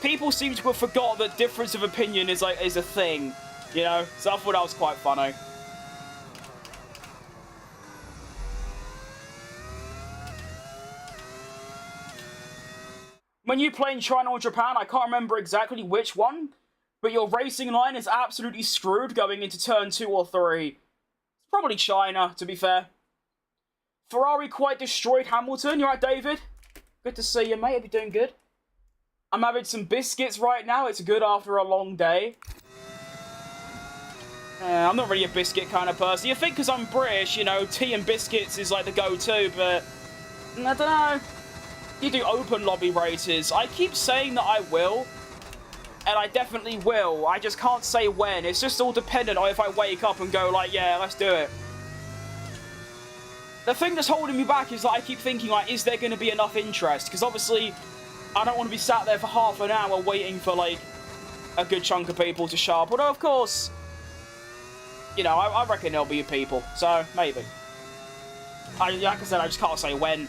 People seem to have forgot that difference of opinion is a thing, you know? So I thought that was quite funny. When you play in China or Japan, I can't remember exactly which one, but your racing line is absolutely screwed going into turn 2 or 3. It's probably China, to be fair. Ferrari quite destroyed Hamilton. You alright, David? Good to see you, mate. Hope you're doing good. I'm having some biscuits right now. It's good after a long day. I'm not really a biscuit kind of person. You think because I'm British, you know, tea and biscuits is like the go-to, but I don't know. You do open lobby races. I keep saying that I will, and I definitely will. I just can't say when. It's just all dependent on if I wake up and go like, yeah, let's do it. The thing that's holding me back is that I keep thinking, like, is there going to be enough interest? Because obviously, I don't want to be sat there for half an hour waiting for, like, a good chunk of people to show up. Although, of course, you know, I reckon there'll be people. So, maybe. Like I said, I just can't say when.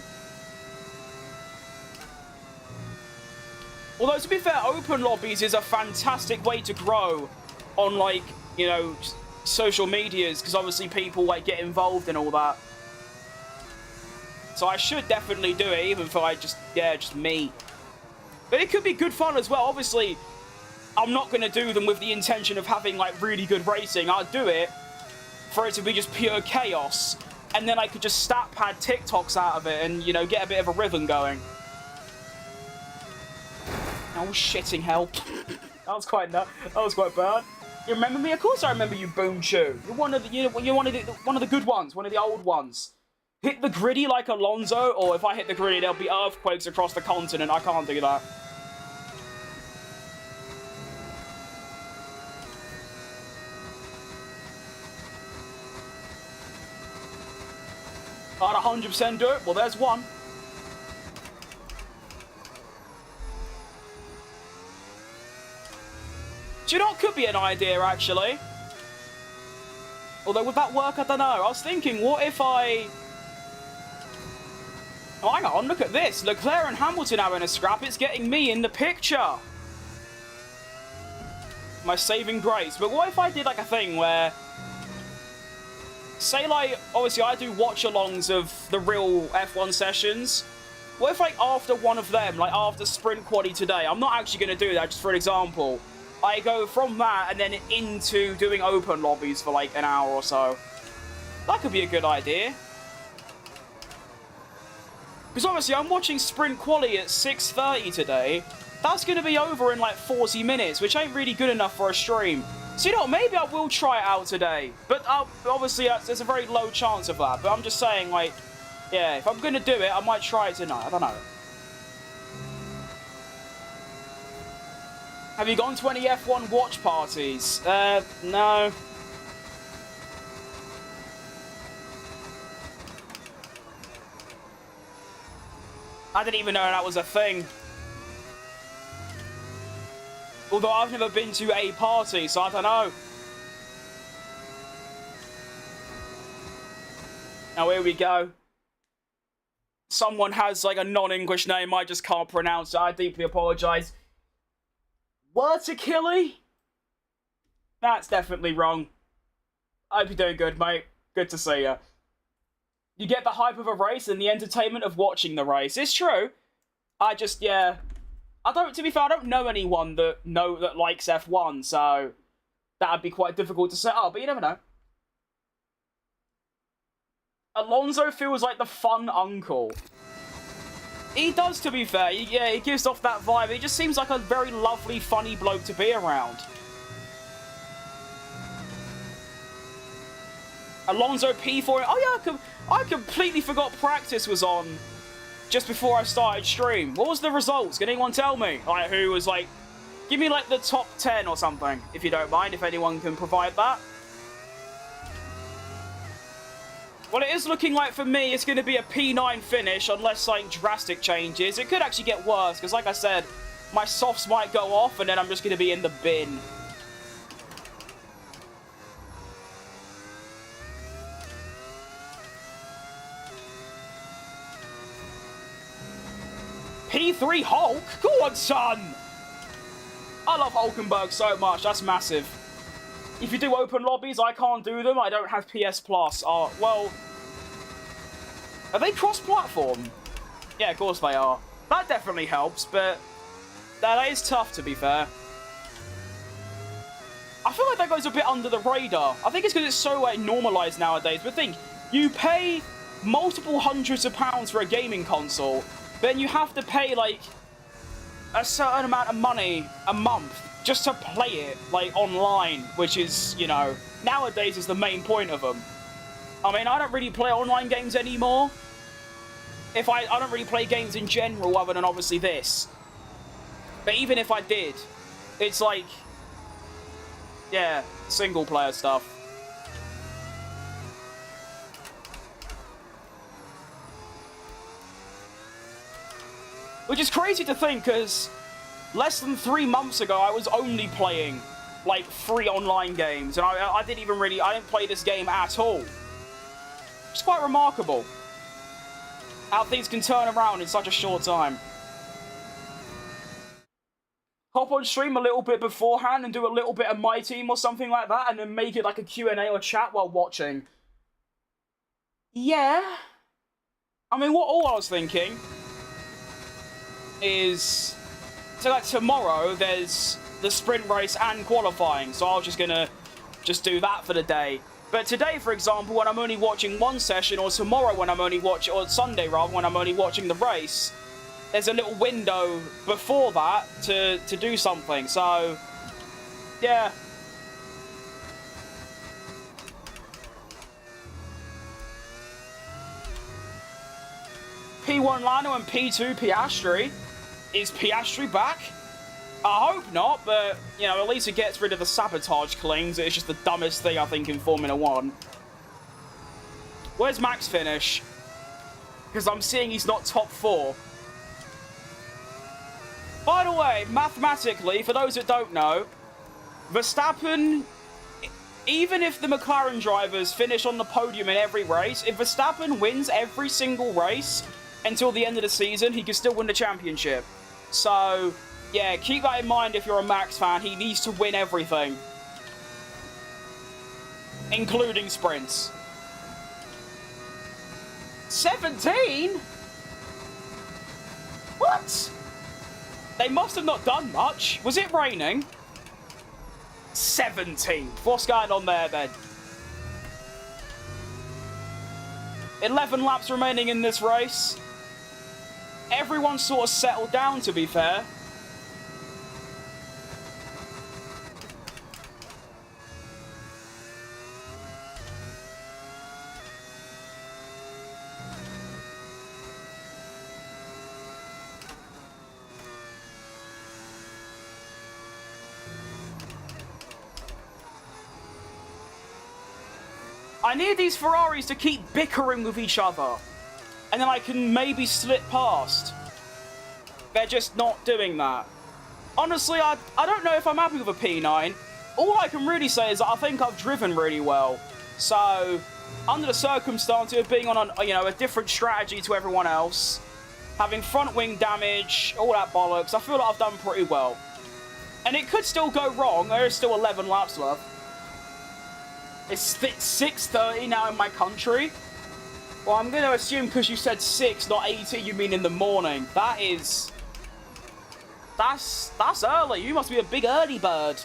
Although, to be fair, open lobbies is a fantastic way to grow on, like, you know, social medias. Because, obviously, people, like, get involved in all that. So I should definitely do it, even for, like, just me. But it could be good fun as well. Obviously, I'm not going to do them with the intention of having, like, really good racing. I'll do it for it to be just pure chaos. And then I could just stat pad TikToks out of it and, you know, get a bit of a rhythm going. Oh, shitting hell. That was quite bad. You remember me? Of course I remember you, Boom Chew. You're one of the good ones, one of the old ones. Hit the griddy like Alonso, or if I hit the griddy, there'll be earthquakes across the continent. I can't do that. I'd 100% do it. Well, there's one. Do you know what could be an idea, actually? Although, would that work? I don't know. I was thinking, what if I... Oh, hang on, look at this. Leclerc and Hamilton are in a scrap. It's getting me in the picture. My saving grace. But what if I did, like, a thing where... Say, like, obviously I do watch-alongs of the real F1 sessions. What if, like, after one of them, like, after Sprint Quaddy today, I'm not actually going to do that, just for an example, I go from that and then into doing open lobbies for, like, an hour or so. That could be a good idea. Because obviously I'm watching Sprint Quali at 6:30 today. That's going to be over in like 40 minutes, which ain't really good enough for a stream. So you know what, maybe I will try it out today. But obviously there's a very low chance of that. But I'm just saying, like, yeah, if I'm going to do it, I might try it tonight. I don't know. Have you gone to any F1 watch parties? No. I didn't even know that was a thing. Although I've never been to a party, so I don't know. Now here we go. Someone has like a non-English name I just can't pronounce. I deeply apologise. Wurtikilly? That's definitely wrong. I hope you're doing good, mate. Good to see you. You get the hype of a race and the entertainment of watching the race. It's true. I just, yeah. To be fair, I don't know anyone that likes F1, so that'd be quite difficult to set up, but you never know. Alonso feels like the fun uncle. He does, to be fair. Yeah, he gives off that vibe. He just seems like a very lovely, funny bloke to be around. Alonso P4. Oh yeah, I completely forgot practice was on just before I started stream. What was the results? Can anyone tell me? Like, who was like... Give me like the top 10 or something, if you don't mind, if anyone can provide that. Well, it is looking like for me it's going to be a P9 finish unless something drastic changes. It could actually get worse because, like I said, my softs might go off and then I'm just going to be in the bin. P3 Hulk? Go on, son! I love Hulkenberg so much. That's massive. If you do open lobbies, I can't do them. I don't have PS Plus. Well... Are they cross-platform? Yeah, of course they are. That definitely helps, but... That is tough, to be fair. I feel like that goes a bit under the radar. I think it's because it's so, like, normalised nowadays. But think, you pay multiple hundreds of pounds for a gaming console, then you have to pay, like, a certain amount of money a month just to play it, like, online, which is, you know, nowadays is the main point of them. I mean, I don't really play online games anymore. I don't really play games in general other than obviously this. But even if I did, it's like, yeah, single player stuff. Which is crazy to think, because less than 3 months ago, I was only playing, like, free online games. And I didn't play this game at all. It's quite remarkable how things can turn around in such a short time. Hop on stream a little bit beforehand and do a little bit of my team or something like that, and then make it like a Q&A or chat while watching. Yeah. I mean, all I was thinking is, so like tomorrow there's the sprint race and qualifying, so I was just gonna do that for the day. But today, for example, when I'm only watching one session, or tomorrow when I'm only watching, or Sunday rather, when I'm only watching the race, there's a little window before that to do something. So, yeah. P1 Lano and P2 Piastri. Is Piastri back? I hope not, but, you know, at least it gets rid of the sabotage claims. It's just the dumbest thing, I think, in Formula 1. Where's Max finish? Because I'm seeing he's not top 4. By the way, mathematically, for those that don't know, Verstappen, even if the McLaren drivers finish on the podium in every race, if Verstappen wins every single race until the end of the season, he can still win the championship. So, yeah, keep that in mind if you're a Max fan. He needs to win everything, including sprints. 17? What? They must have not done much. Was it raining? 17. What's going on there, then? 11 laps remaining in this race. Everyone sort of settled down, to be fair. I need these Ferraris to keep bickering with each other, and then I can maybe slip past. They're just not doing that. Honestly, I don't know if I'm happy with a P9. All I can really say is that I think I've driven really well. So, under the circumstances of being on a different strategy to everyone else, having front wing damage, all that bollocks, I feel like I've done pretty well. And it could still go wrong. There is still 11 laps left. It's 6:30 now in my country. Well, I'm going to assume because you said 6, not 80, you mean in the morning. That's early. You must be a big early bird.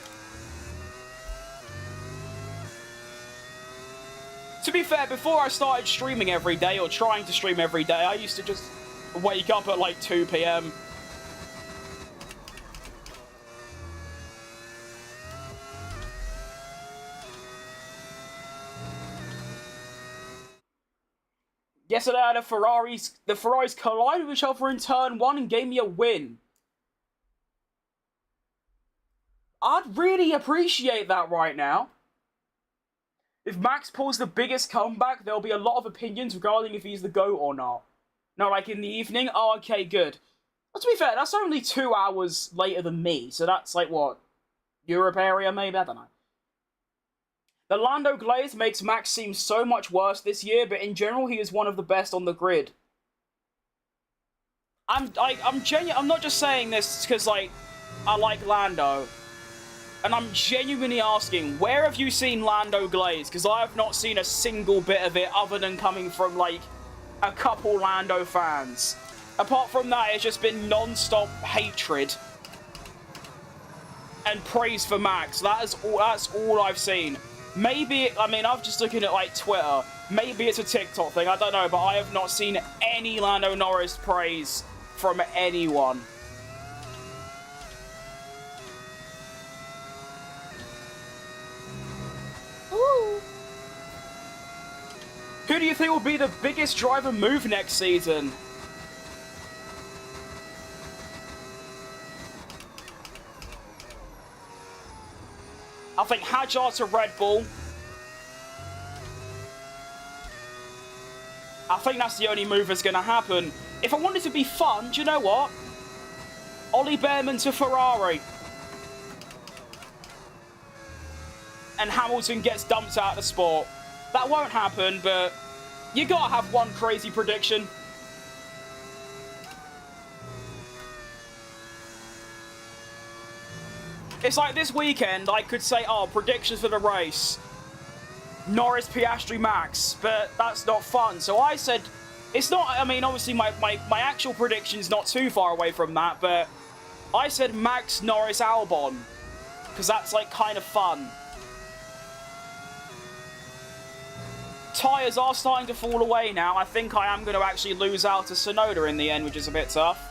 To be fair, before I started streaming every day, or trying to stream every day, I used to just wake up at like 2 PM. Yesterday, the Ferraris collided with each other in turn 1 and gave me a win. I'd really appreciate that right now. If Max pulls the biggest comeback, there'll be a lot of opinions regarding if he's the GOAT or not. No, like in the evening? Oh, okay, good. But to be fair, that's only 2 hours later than me, so that's like, what? Europe area, maybe? I don't know. The Lando glaze makes Max seem so much worse this year, but in general, he is one of the best on the grid. I'm not just saying this because, like, I like Lando. And I'm genuinely asking, where have you seen Lando glaze? Because I have not seen a single bit of it other than coming from, like, a couple Lando fans. Apart from that, it's just been non-stop hatred and praise for Max. That's all I've seen. Maybe, I mean, I'm just looking at, like, Twitter. Maybe it's a TikTok thing, I don't know, but I have not seen any Lando Norris praise from anyone. Ooh. Who do you think will be the biggest driver move next season? I think Hadjar to Red Bull. I think that's the only move that's going to happen. If I wanted to be fun, do you know what? Ollie Behrman to Ferrari. And Hamilton gets dumped out of the sport. That won't happen, but you gotta have one crazy prediction. It's like this weekend, I could say, oh, predictions for the race. Norris, Piastri, Max, but that's not fun. So I said, it's not, I mean, obviously my actual prediction's not too far away from that, but I said Max, Norris, Albon, because that's, like, kind of fun. Tyres are starting to fall away now. I think I am going to actually lose out to Tsunoda in the end, which is a bit tough.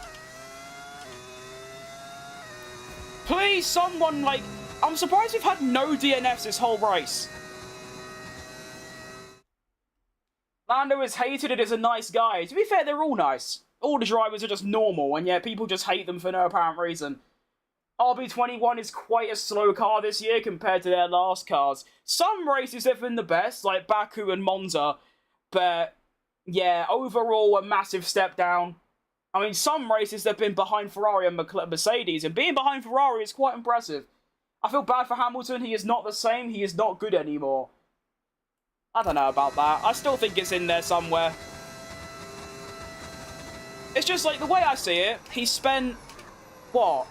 Please, someone, like... I'm surprised we've had no DNFs this whole race. Lando is hated and is a nice guy. To be fair, they're all nice. All the drivers are just normal, and yet people just hate them for no apparent reason. RB21 is quite a slow car this year compared to their last cars. Some races have been the best, like Baku and Monza, but yeah, overall a massive step down. I mean, some races they've been behind Ferrari and Mercedes, and being behind Ferrari is quite impressive. I feel bad for Hamilton, he is not the same, he is not good anymore. I don't know about that, I still think it's in there somewhere. It's just like, the way I see it, he spent, what?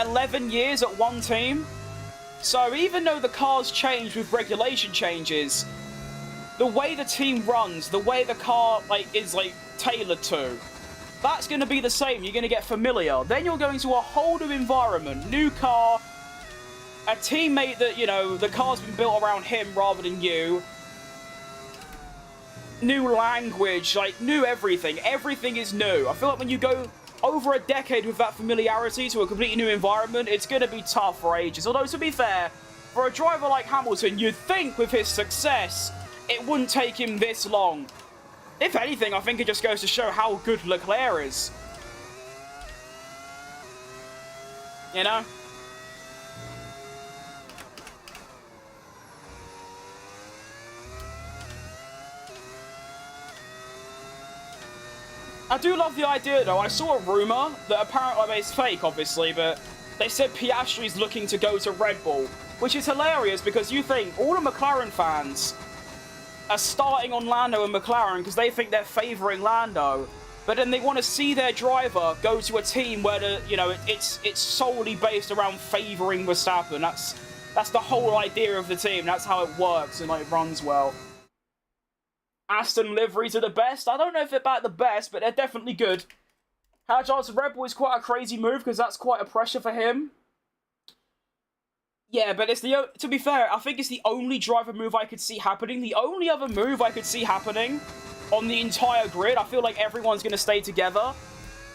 11 years at one team. So even though the cars change with regulation changes, the way the team runs, the way the car is tailored to, that's going to be the same. You're going to get familiar. Then you're going to a whole new environment, new car, a teammate that, you know, the car's been built around him rather than you. New language, like new everything. Everything is new. I feel like when you go over a decade with that familiarity to a completely new environment, it's going to be tough for ages. Although, to be fair, for a driver like Hamilton, you'd think with his success, it wouldn't take him this long. If anything, I think it just goes to show how good Leclerc is. You know? I do love the idea, though. I saw a rumour that apparently, I mean, it's fake, obviously, but they said Piastri's looking to go to Red Bull, which is hilarious because you think all the McLaren fans are starting on Lando and McLaren because they think they're favouring Lando, but then they want to see their driver go to a team where it's solely based around favouring Verstappen. That's the whole idea of the team. That's how it works and it runs well. Aston liveries are the best. I don't know if they're about the best, but they're definitely good. Hadjar's Red Bull is quite a crazy move because that's quite a pressure for him. Yeah, but it's to be fair, I think it's the only driver move I could see happening. The only other move I could see happening on the entire grid, I feel like everyone's going to stay together,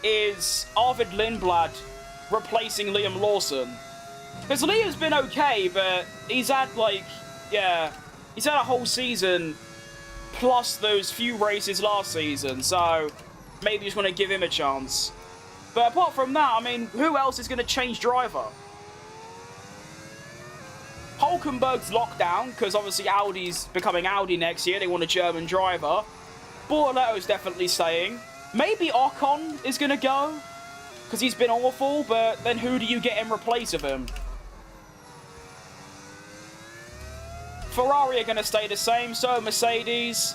is Arvid Lindblad replacing Liam Lawson. Because Liam's been okay, but he's had he's had a whole season plus those few races last season, so maybe just want to give him a chance. But apart from that, I mean, who else is going to change driver? Hulkenberg's locked down, because obviously Audi's becoming Audi next year. They want a German driver. Bortoletto's definitely staying. Maybe Ocon is going to go, because he's been awful, but then who do you get in replace of him? Ferrari are going to stay the same, so Mercedes.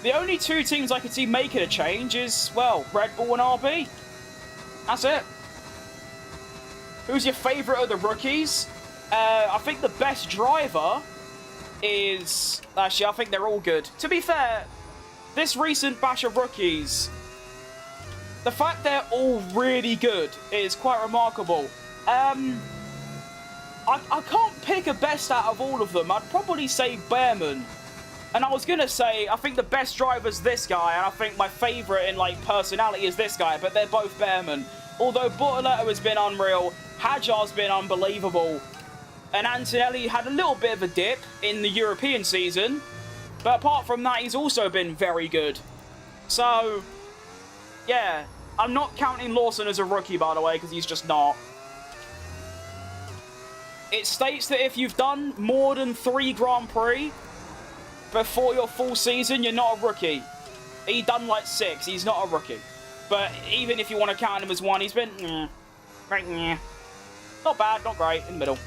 The only two teams I could see making a change is, well, Red Bull and RB. That's it. Who's your favourite of the rookies? I think the best driver is... Actually, I think they're all good. To be fair, this recent batch of rookies, the fact they're all really good is quite remarkable. I can't pick a best out of all of them. I'd probably say Behrman. And I was going to say, I think the best driver's this guy, and I think my favourite in, like, personality is this guy, but they're both Behrman. Although Bortoletto has been unreal, Hadjar's been unbelievable, and Antonelli had a little bit of a dip in the European season, but apart from that, he's also been very good. So, yeah, I'm not counting Lawson as a rookie, by the way, because he's just not. It states that if you've done more than 3 Grand Prix before your full season, you're not a rookie. He done like 6, he's not a rookie. But even if you want to count him as 1, he's been, right, not bad, not great, in the middle.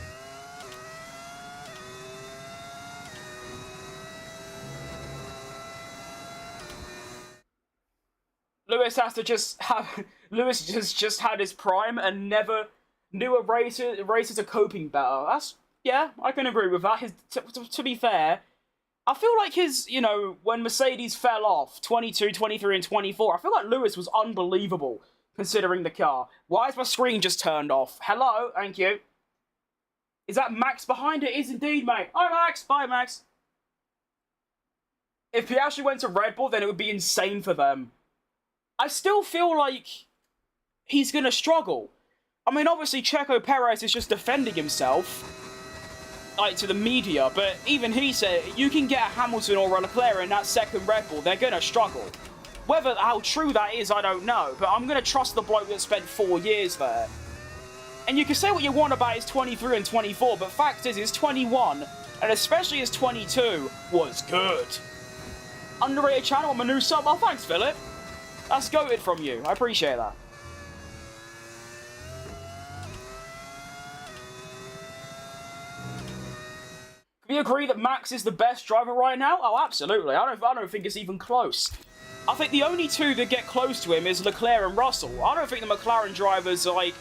Lewis has to just have... Lewis just had his prime and never knew races are coping better. That's... Yeah, I can agree with that. To be fair, I feel like his, you know, when Mercedes fell off, 22, 23, and 24, I feel like Lewis was unbelievable, considering the car. Why is my screen just turned off? Hello? Thank you. Is that Max behind it? It is indeed, mate. Hi, Max. Bye, Max. If Piastri went to Red Bull, then it would be insane for them. I still feel like he's going to struggle. I mean, obviously, Checo Perez is just defending himself, like, to the media, but even he said, you can get a Hamilton or a Leclerc in that second Red Bull, they're going to struggle. How true that is, I don't know, but I'm going to trust the bloke that spent 4 years there. And you can say what you want about his 23 and 24, but fact is, his 21, and especially his 22, was good. Underrated channel, I'm a new sub. Oh, thanks, Philip. That's goated from you. I appreciate that. Can we agree that Max is the best driver right now? Oh, absolutely. I don't think it's even close. I think the only two that get close to him is Leclerc and Russell. I don't think the McLaren drivers are like...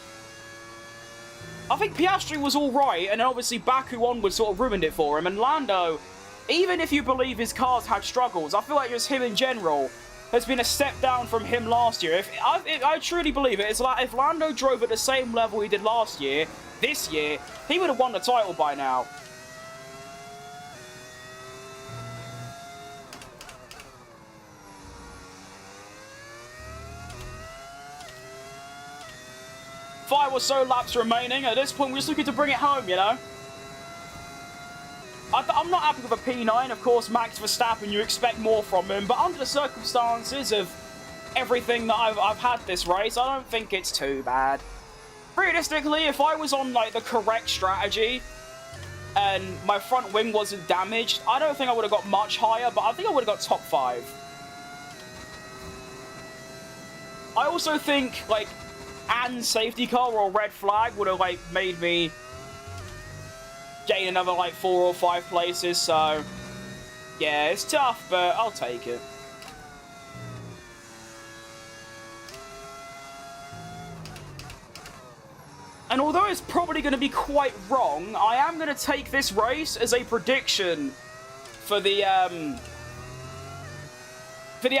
I think Piastri was alright, and obviously Baku onward sort of ruined it for him. And Lando, even if you believe his cars had struggles, I feel like just him in general has been a step down from him last year. I truly believe it. It's like if Lando drove at the same level he did last year, this year, he would have won the title by now. Five or so laps remaining. At this point, we're just looking to bring it home, you know? I'm not happy with a P9. Of course, Max Verstappen, you expect more from him. But under the circumstances of everything that I've had this race, I don't think it's too bad. Realistically, if I was on, like, the correct strategy and my front wing wasn't damaged, I don't think I would have got much higher, but I think I would have got top 5. I also think, like, and safety car or red flag would have, like, made me gain another, like, 4 or 5 places, so yeah, it's tough, but I'll take it. And although it's probably going to be quite wrong, I am going to take this race as a prediction for the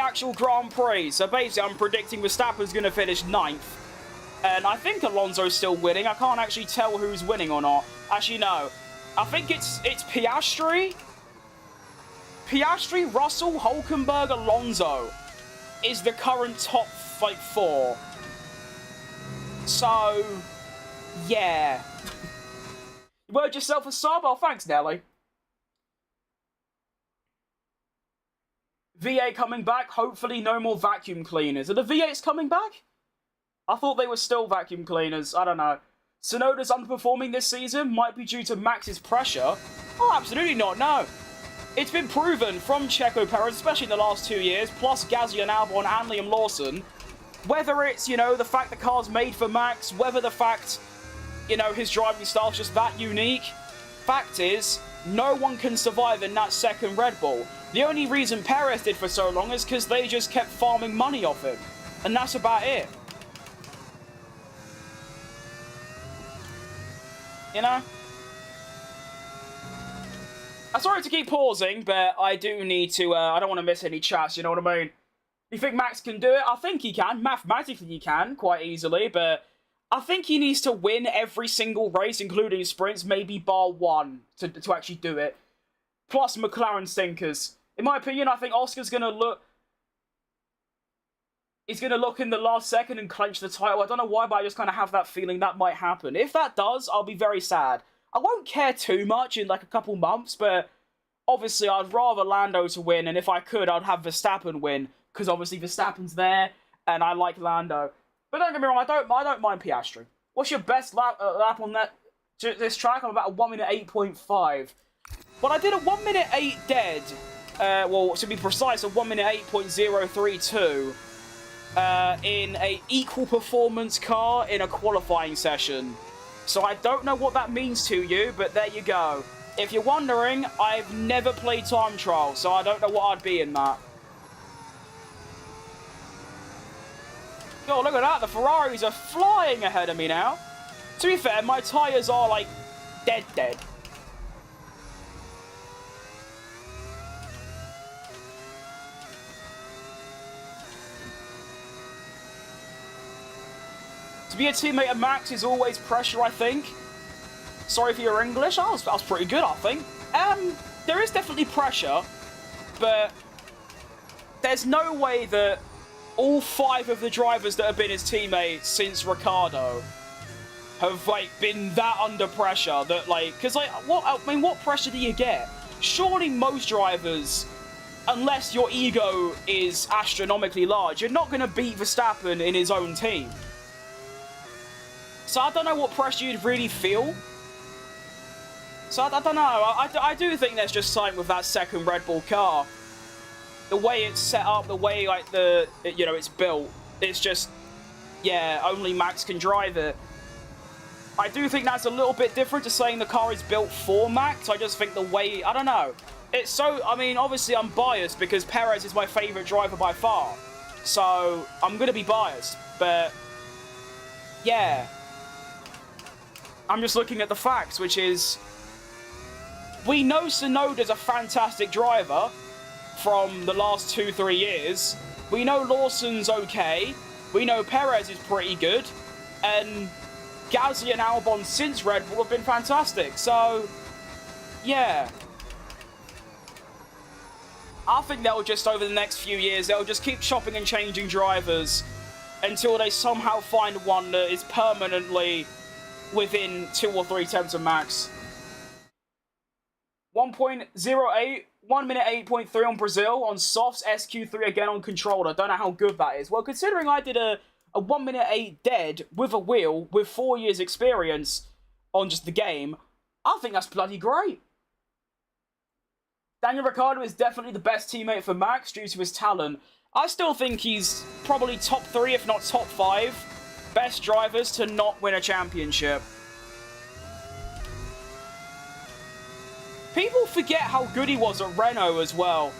actual Grand Prix. So basically, I'm predicting Verstappen's going to finish 9th. And I think Alonso's still winning. I can't actually tell who's winning or not. Actually, no. I think it's Piastri. Piastri, Russell, Hülkenberg, Alonso is the current top, like, 4. So, yeah. You word yourself a sub? Oh, thanks, Nelly. V8 coming back. Hopefully no more vacuum cleaners. Are the V8s coming back? I thought they were still vacuum cleaners. I don't know. Tsunoda's underperforming this season might be due to Max's pressure. Oh, absolutely not, no. It's been proven from Checo Perez, especially in the last 2 years, plus Gasly and Albon and Liam Lawson, whether it's, you know, the fact the car's made for Max, whether the fact, you know, his driving style's just that unique. Fact is, no one can survive in that second Red Bull. The only reason Perez did for so long is because they just kept farming money off him. And that's about it. You know? I'm sorry to keep pausing, but I do need to, I don't want to miss any chats, you know what I mean? You think Max can do it? I think he can. Mathematically he can, quite easily, but I think he needs to win every single race, including sprints, maybe bar one, to actually do it. Plus McLaren stinkers. In my opinion, I think Oscar's going to look... He's going to look in the last second and clinch the title. I don't know why, but I just kind of have that feeling that might happen. If that does, I'll be very sad. I won't care too much in like a couple months, but obviously I'd rather Lando to win, and if I could, I'd have Verstappen win, because obviously Verstappen's there, and I like Lando. But don't get me wrong, I don't mind Piastri. What's your best lap on this track? I'm about a 1 minute 8.5. But I did a 1 minute 8 dead. Well, to be precise, a 1 minute 8.032 in a equal performance car in a qualifying session. So I don't know what that means to you, but there you go. If you're wondering, I've never played time trial, so I don't know what I'd be in that. Oh, look at that. The Ferraris are flying ahead of me now. To be fair, my tyres are, like, dead. To be a teammate of Max is always pressure, I think. Sorry for your English. That was pretty good, I think. There is definitely pressure, but there's no way that all 5 of the drivers that have been his teammates since Ricciardo have, like, been that under pressure that, like, because, like, what pressure do you get? Surely most drivers, unless your ego is astronomically large, you're not going to beat Verstappen in his own team. So I don't know what pressure you'd really feel. So I don't know. I do think there's just something with that second Red Bull car. The way it's set up, the way, like, it's built. It's just, yeah, only Max can drive it. I do think that's a little bit different to saying the car is built for Max. I just think the way, I don't know. It's so, I mean, obviously I'm biased because Perez is my favourite driver by far. So I'm going to be biased. But, yeah. I'm just looking at the facts, which is, we know Tsunoda's a fantastic driver from the last 2-3 years. We know Lawson's okay. We know Perez is pretty good. And Gasly and Albon since Red Bull have been fantastic. So, yeah. I think they'll just, over the next few years, they'll just keep chopping and changing drivers until they somehow find one that is permanently within 2 or 3 tenths of Max. 1.08, 1 minute 8.3 on Brazil, on softs, SQ3 again on controller. Don't know how good that is. Well, considering I did a 1 minute 8 dead with a wheel with 4 years experience on just the game, I think that's bloody great. Daniel Ricciardo is definitely the best teammate for Max due to his talent. I still think he's probably top 3, if not top 5, best drivers to not win a championship. People forget how good he was at Renault as well.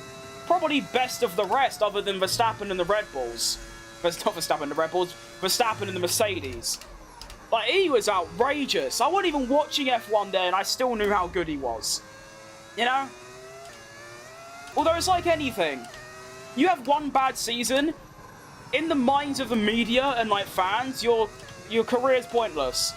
Probably best of the rest other than Verstappen and the Red Bulls. Not Verstappen and the Red Bulls, Verstappen and the Mercedes. Like, he was outrageous. I wasn't even watching F1 there and I still knew how good he was. You know? Although it's like anything. You have one bad season, in the minds of the media and, like, fans, your career's pointless.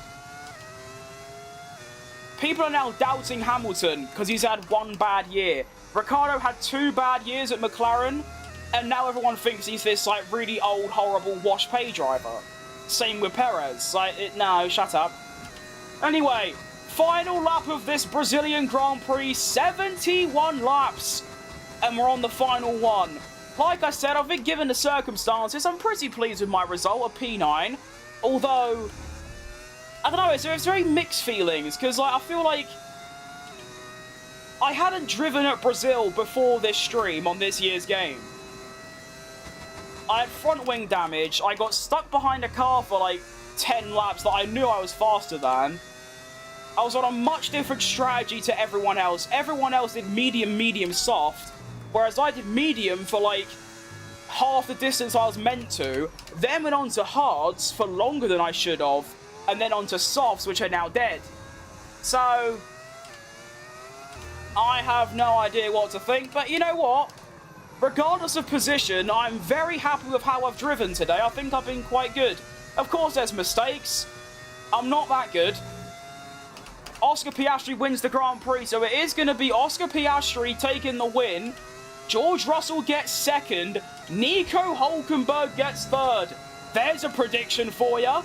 People are now doubting Hamilton because he's had one bad year. Ricciardo had 2 bad years at McLaren, and now everyone thinks he's this, like, really old, horrible wash pay driver. Same with Perez. Like, no, shut up. Anyway, final lap of this Brazilian Grand Prix, 71 laps, and we're on the final one. Like I said, I think given the circumstances, I'm pretty pleased with my result, a P9. Although, I don't know, it's very mixed feelings, because, like, I feel like I hadn't driven at Brazil before this stream on this year's game. I had front wing damage, I got stuck behind a car for, like, 10 laps that I knew I was faster than. I was on a much different strategy to everyone else. Everyone else did medium, soft. whereas I did medium for like half the distance I was meant to, then went on to hards for longer than I should have, and then on to softs, which are now dead. So I have no idea what to think, but you know what? Regardless of position, I'm very happy with how I've driven today. I think I've been quite good. Of course, there's mistakes. I'm not that good. Oscar Piastri wins the Grand Prix, so it is going to be Oscar Piastri taking the win. George Russell gets second. Nico Hülkenberg gets third. There's a prediction for you.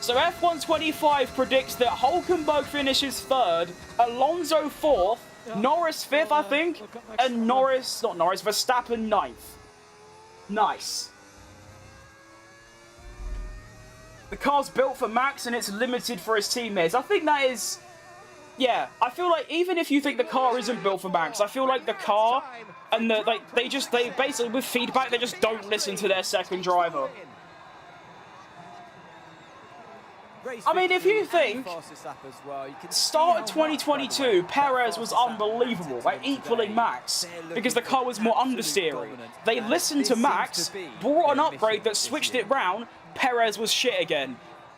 So F125 predicts that Hülkenberg finishes third, Alonso fourth, Norris fifth, I think, and Verstappen ninth. Nice. The car's built for Max and it's limited for his teammates. I think that is... Yeah, I feel like even if you think the car isn't built for Max, I feel like the car and they basically, with feedback, they just don't listen to their second driver. I mean, if you think, start of 2022, Perez was unbelievable, like equaling Max, because the car was more understeering. They listened to Max, brought an upgrade that switched it round, Perez was shit again.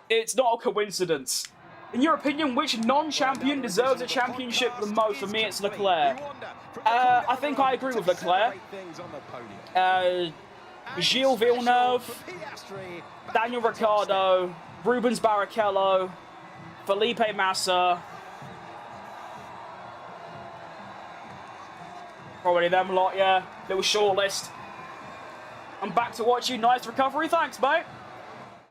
It's not a coincidence. In your opinion, which non-champion deserves a championship the most? For me, it's Leclerc. I think I agree with Leclerc. Gilles Villeneuve, Daniel Ricciardo, Rubens Barrichello, Felipe Massa. Probably them lot, yeah. Little short list. I'm back to watch you. Nice recovery. Thanks, mate.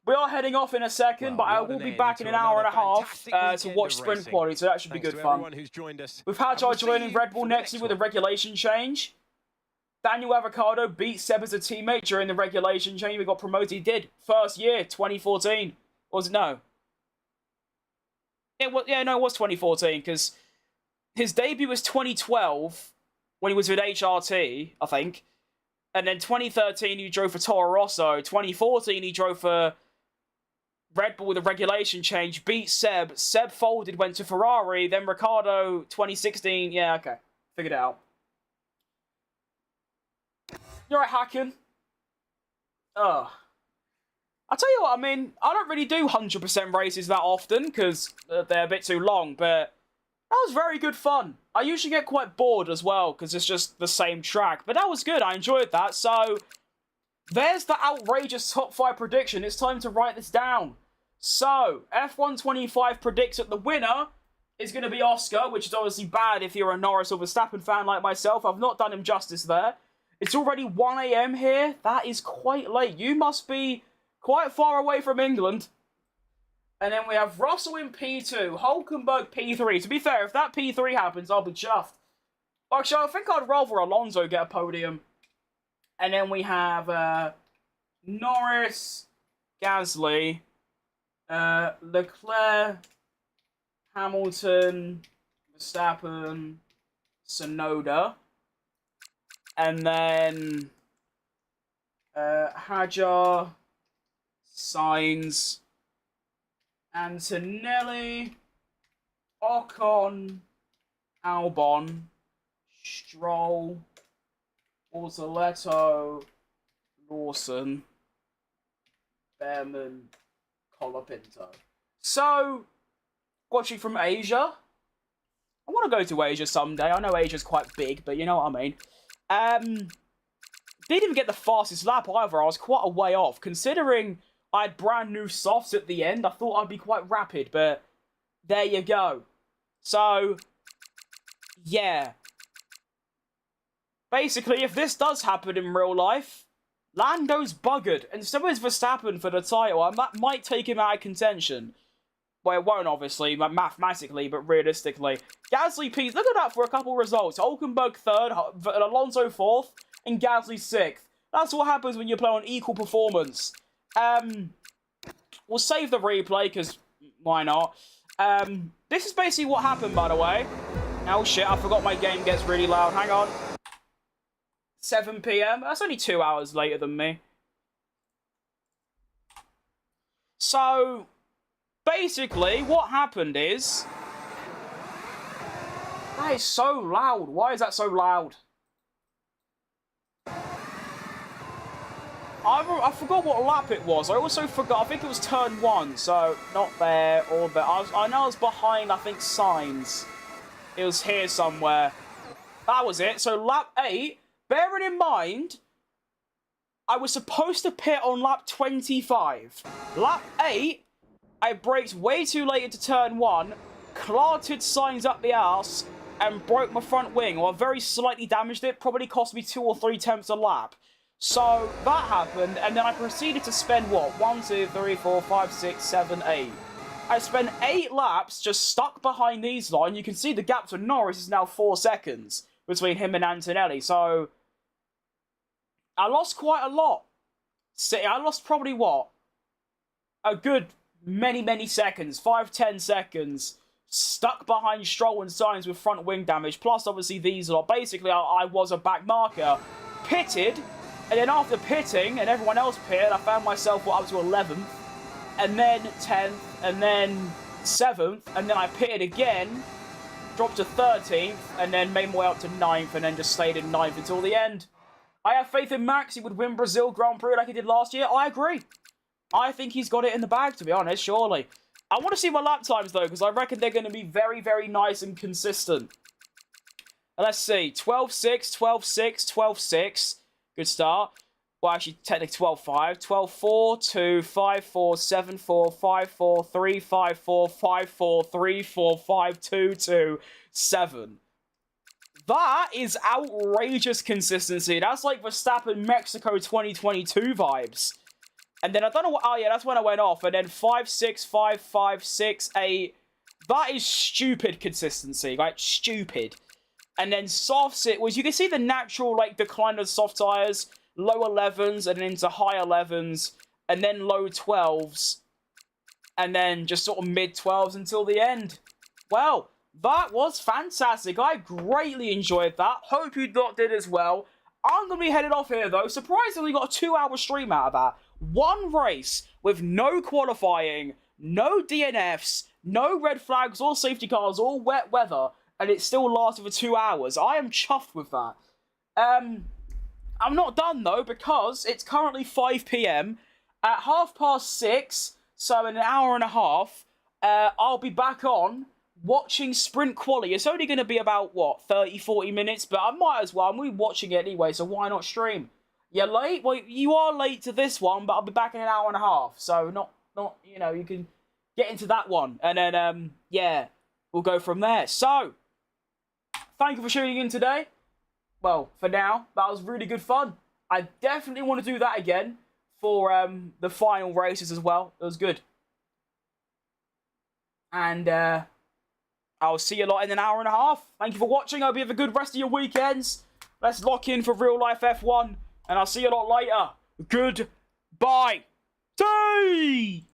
We are heading off in a second, but I will be back in an hour and a half to watch sprint quality, so that should be good fun. With Hadjar joining Red Bull next year with a regulation change. Daniel Avocado beat Seb as a teammate during the regulation change. We got promoted. He did. First year, 2014. Or was it? No. It was 2014, because his debut was 2012 when he was with HRT, I think. And then 2013, he drove for Toro Rosso. 2014, he drove for Red Bull with a regulation change, beat Seb. Seb folded, went to Ferrari. Then Ricciardo, 2016. Yeah, okay. Figured it out. You're right, Hacken. Ugh. I'll tell you what, I mean, I don't really do 100% races that often, because they're a bit too long, but that was very good fun. I usually get quite bored as well, because it's just the same track, but that was good. I enjoyed that. So, there's the outrageous top 5 prediction. It's time to write this down. So, F125 predicts that the winner is going to be Oscar, which is obviously bad if you're a Norris or Verstappen fan like myself. I've not done him justice there. It's already 1 AM here. That is quite late. You must be quite far away from England. And then we have Russell in P2, Hülkenberg P3. To be fair, if that P3 happens, I'll be chuffed. Actually, I think I'd rather Alonso get a podium. And then we have Norris, Gasly, Leclerc, Hamilton, Verstappen, Tsunoda. And then Hadjar, Sainz, Antonelli, Ocon, Albon, Stroll, Orzoletto, Lawson, Behrman, Colapinto. So, watching from Asia. I want to go to Asia someday. I know Asia's quite big, but you know what I mean. Didn't even get the fastest lap either. I was quite a way off. Considering I had brand new softs at the end, I thought I'd be quite rapid, but there you go. So, yeah. Basically, if this does happen in real life, Lando's buggered, and so is Verstappen for the title. I might take him out of contention. Well, it won't, obviously, mathematically, but realistically. Gasly P, look at that for a couple of results. Hülkenberg third, Alonso fourth, and Gasly sixth. That's what happens when you play on equal performance. We'll save the replay, because why not? This is basically what happened, by the way. Oh shit, I forgot my game gets really loud. Hang on. 7 PM? That's only 2 hours later than me. So, basically, what happened is... That is so loud. Why is that so loud? I forgot what lap it was. I also forgot. I think it was turn 1, so not there or there. I know I was behind, I think, signs. It was here somewhere. That was it. So lap 8, bearing in mind, I was supposed to pit on lap 25. Lap 8, I braked way too late into turn 1, clarted signs up the arse, and broke my front wing, or very slightly damaged it. Probably cost me 2 or 3 tenths a lap. So that happened, and then I proceeded to spend, what, 1, 2, 3, 4, 5, 6, 7, 8. I spent 8 laps just stuck behind these lot, and you can see the gap to Norris is now 4 seconds between him and Antonelli. So I lost quite a lot. See, I lost probably, what, a good many seconds, 5-10 seconds, stuck behind Stroll and Sainz with front wing damage, plus obviously these lot. Basically, I was a back marker, pitted. And then after pitting, and everyone else pitted, I found myself up to 11th, and then 10th, and then 7th, and then I pitted again, dropped to 13th, and then made my way up to 9th, and then just stayed in 9th until the end. I have faith in Max. He would win Brazil Grand Prix like he did last year. I agree. I think he's got it in the bag, to be honest, surely. I want to see my lap times, though, because I reckon they're going to be very nice and consistent. Let's see. 12.6, 12.6, 12.6. Good start. Well, actually, technically 12.5. 12.4, 2, 5.4, 7.4, 5.4, 3, 5.4, 5.4, 3, 4, 5, 2, 2, 7. That is outrageous consistency. That's like Verstappen Mexico 2022 vibes. And then I don't know what... Oh, yeah, that's when I went off. And then 5.6, 5, 5, 6, 8. That is stupid consistency. Like, stupid. And then softs, it was, you can see the natural, like, decline of soft tyres, low 11s, and then into high 11s, and then low 12s, and then just sort of mid 12s until the end. Well, that was fantastic. I greatly enjoyed that. Hope you lot did as well. I'm going to be headed off here, though. Surprisingly, got a 2-hour stream out of that. One race with no qualifying, no DNFs, no red flags or safety cars or wet weather, and it still lasted for 2 hours. I am chuffed with that. I'm not done, though, because it's currently 5 PM. At 6:30, so in an hour and a half, I'll be back on watching Sprint Quali. It's only going to be about, what, 30, 40 minutes, but I might as well. I'm going to be watching it anyway, so why not stream? You're late? Well, you are late to this one, but I'll be back in an hour and a half, so not you know, you can get into that one. And then, yeah, we'll go from there. So, thank you for tuning in today. Well, for now, that was really good fun. I definitely want to do that again for the final races as well. It was good. And I'll see you lot in an hour and a half. Thank you for watching. I hope you have a good rest of your weekends. Let's lock in for real life F1. And I'll see you lot later. Goodbye. See!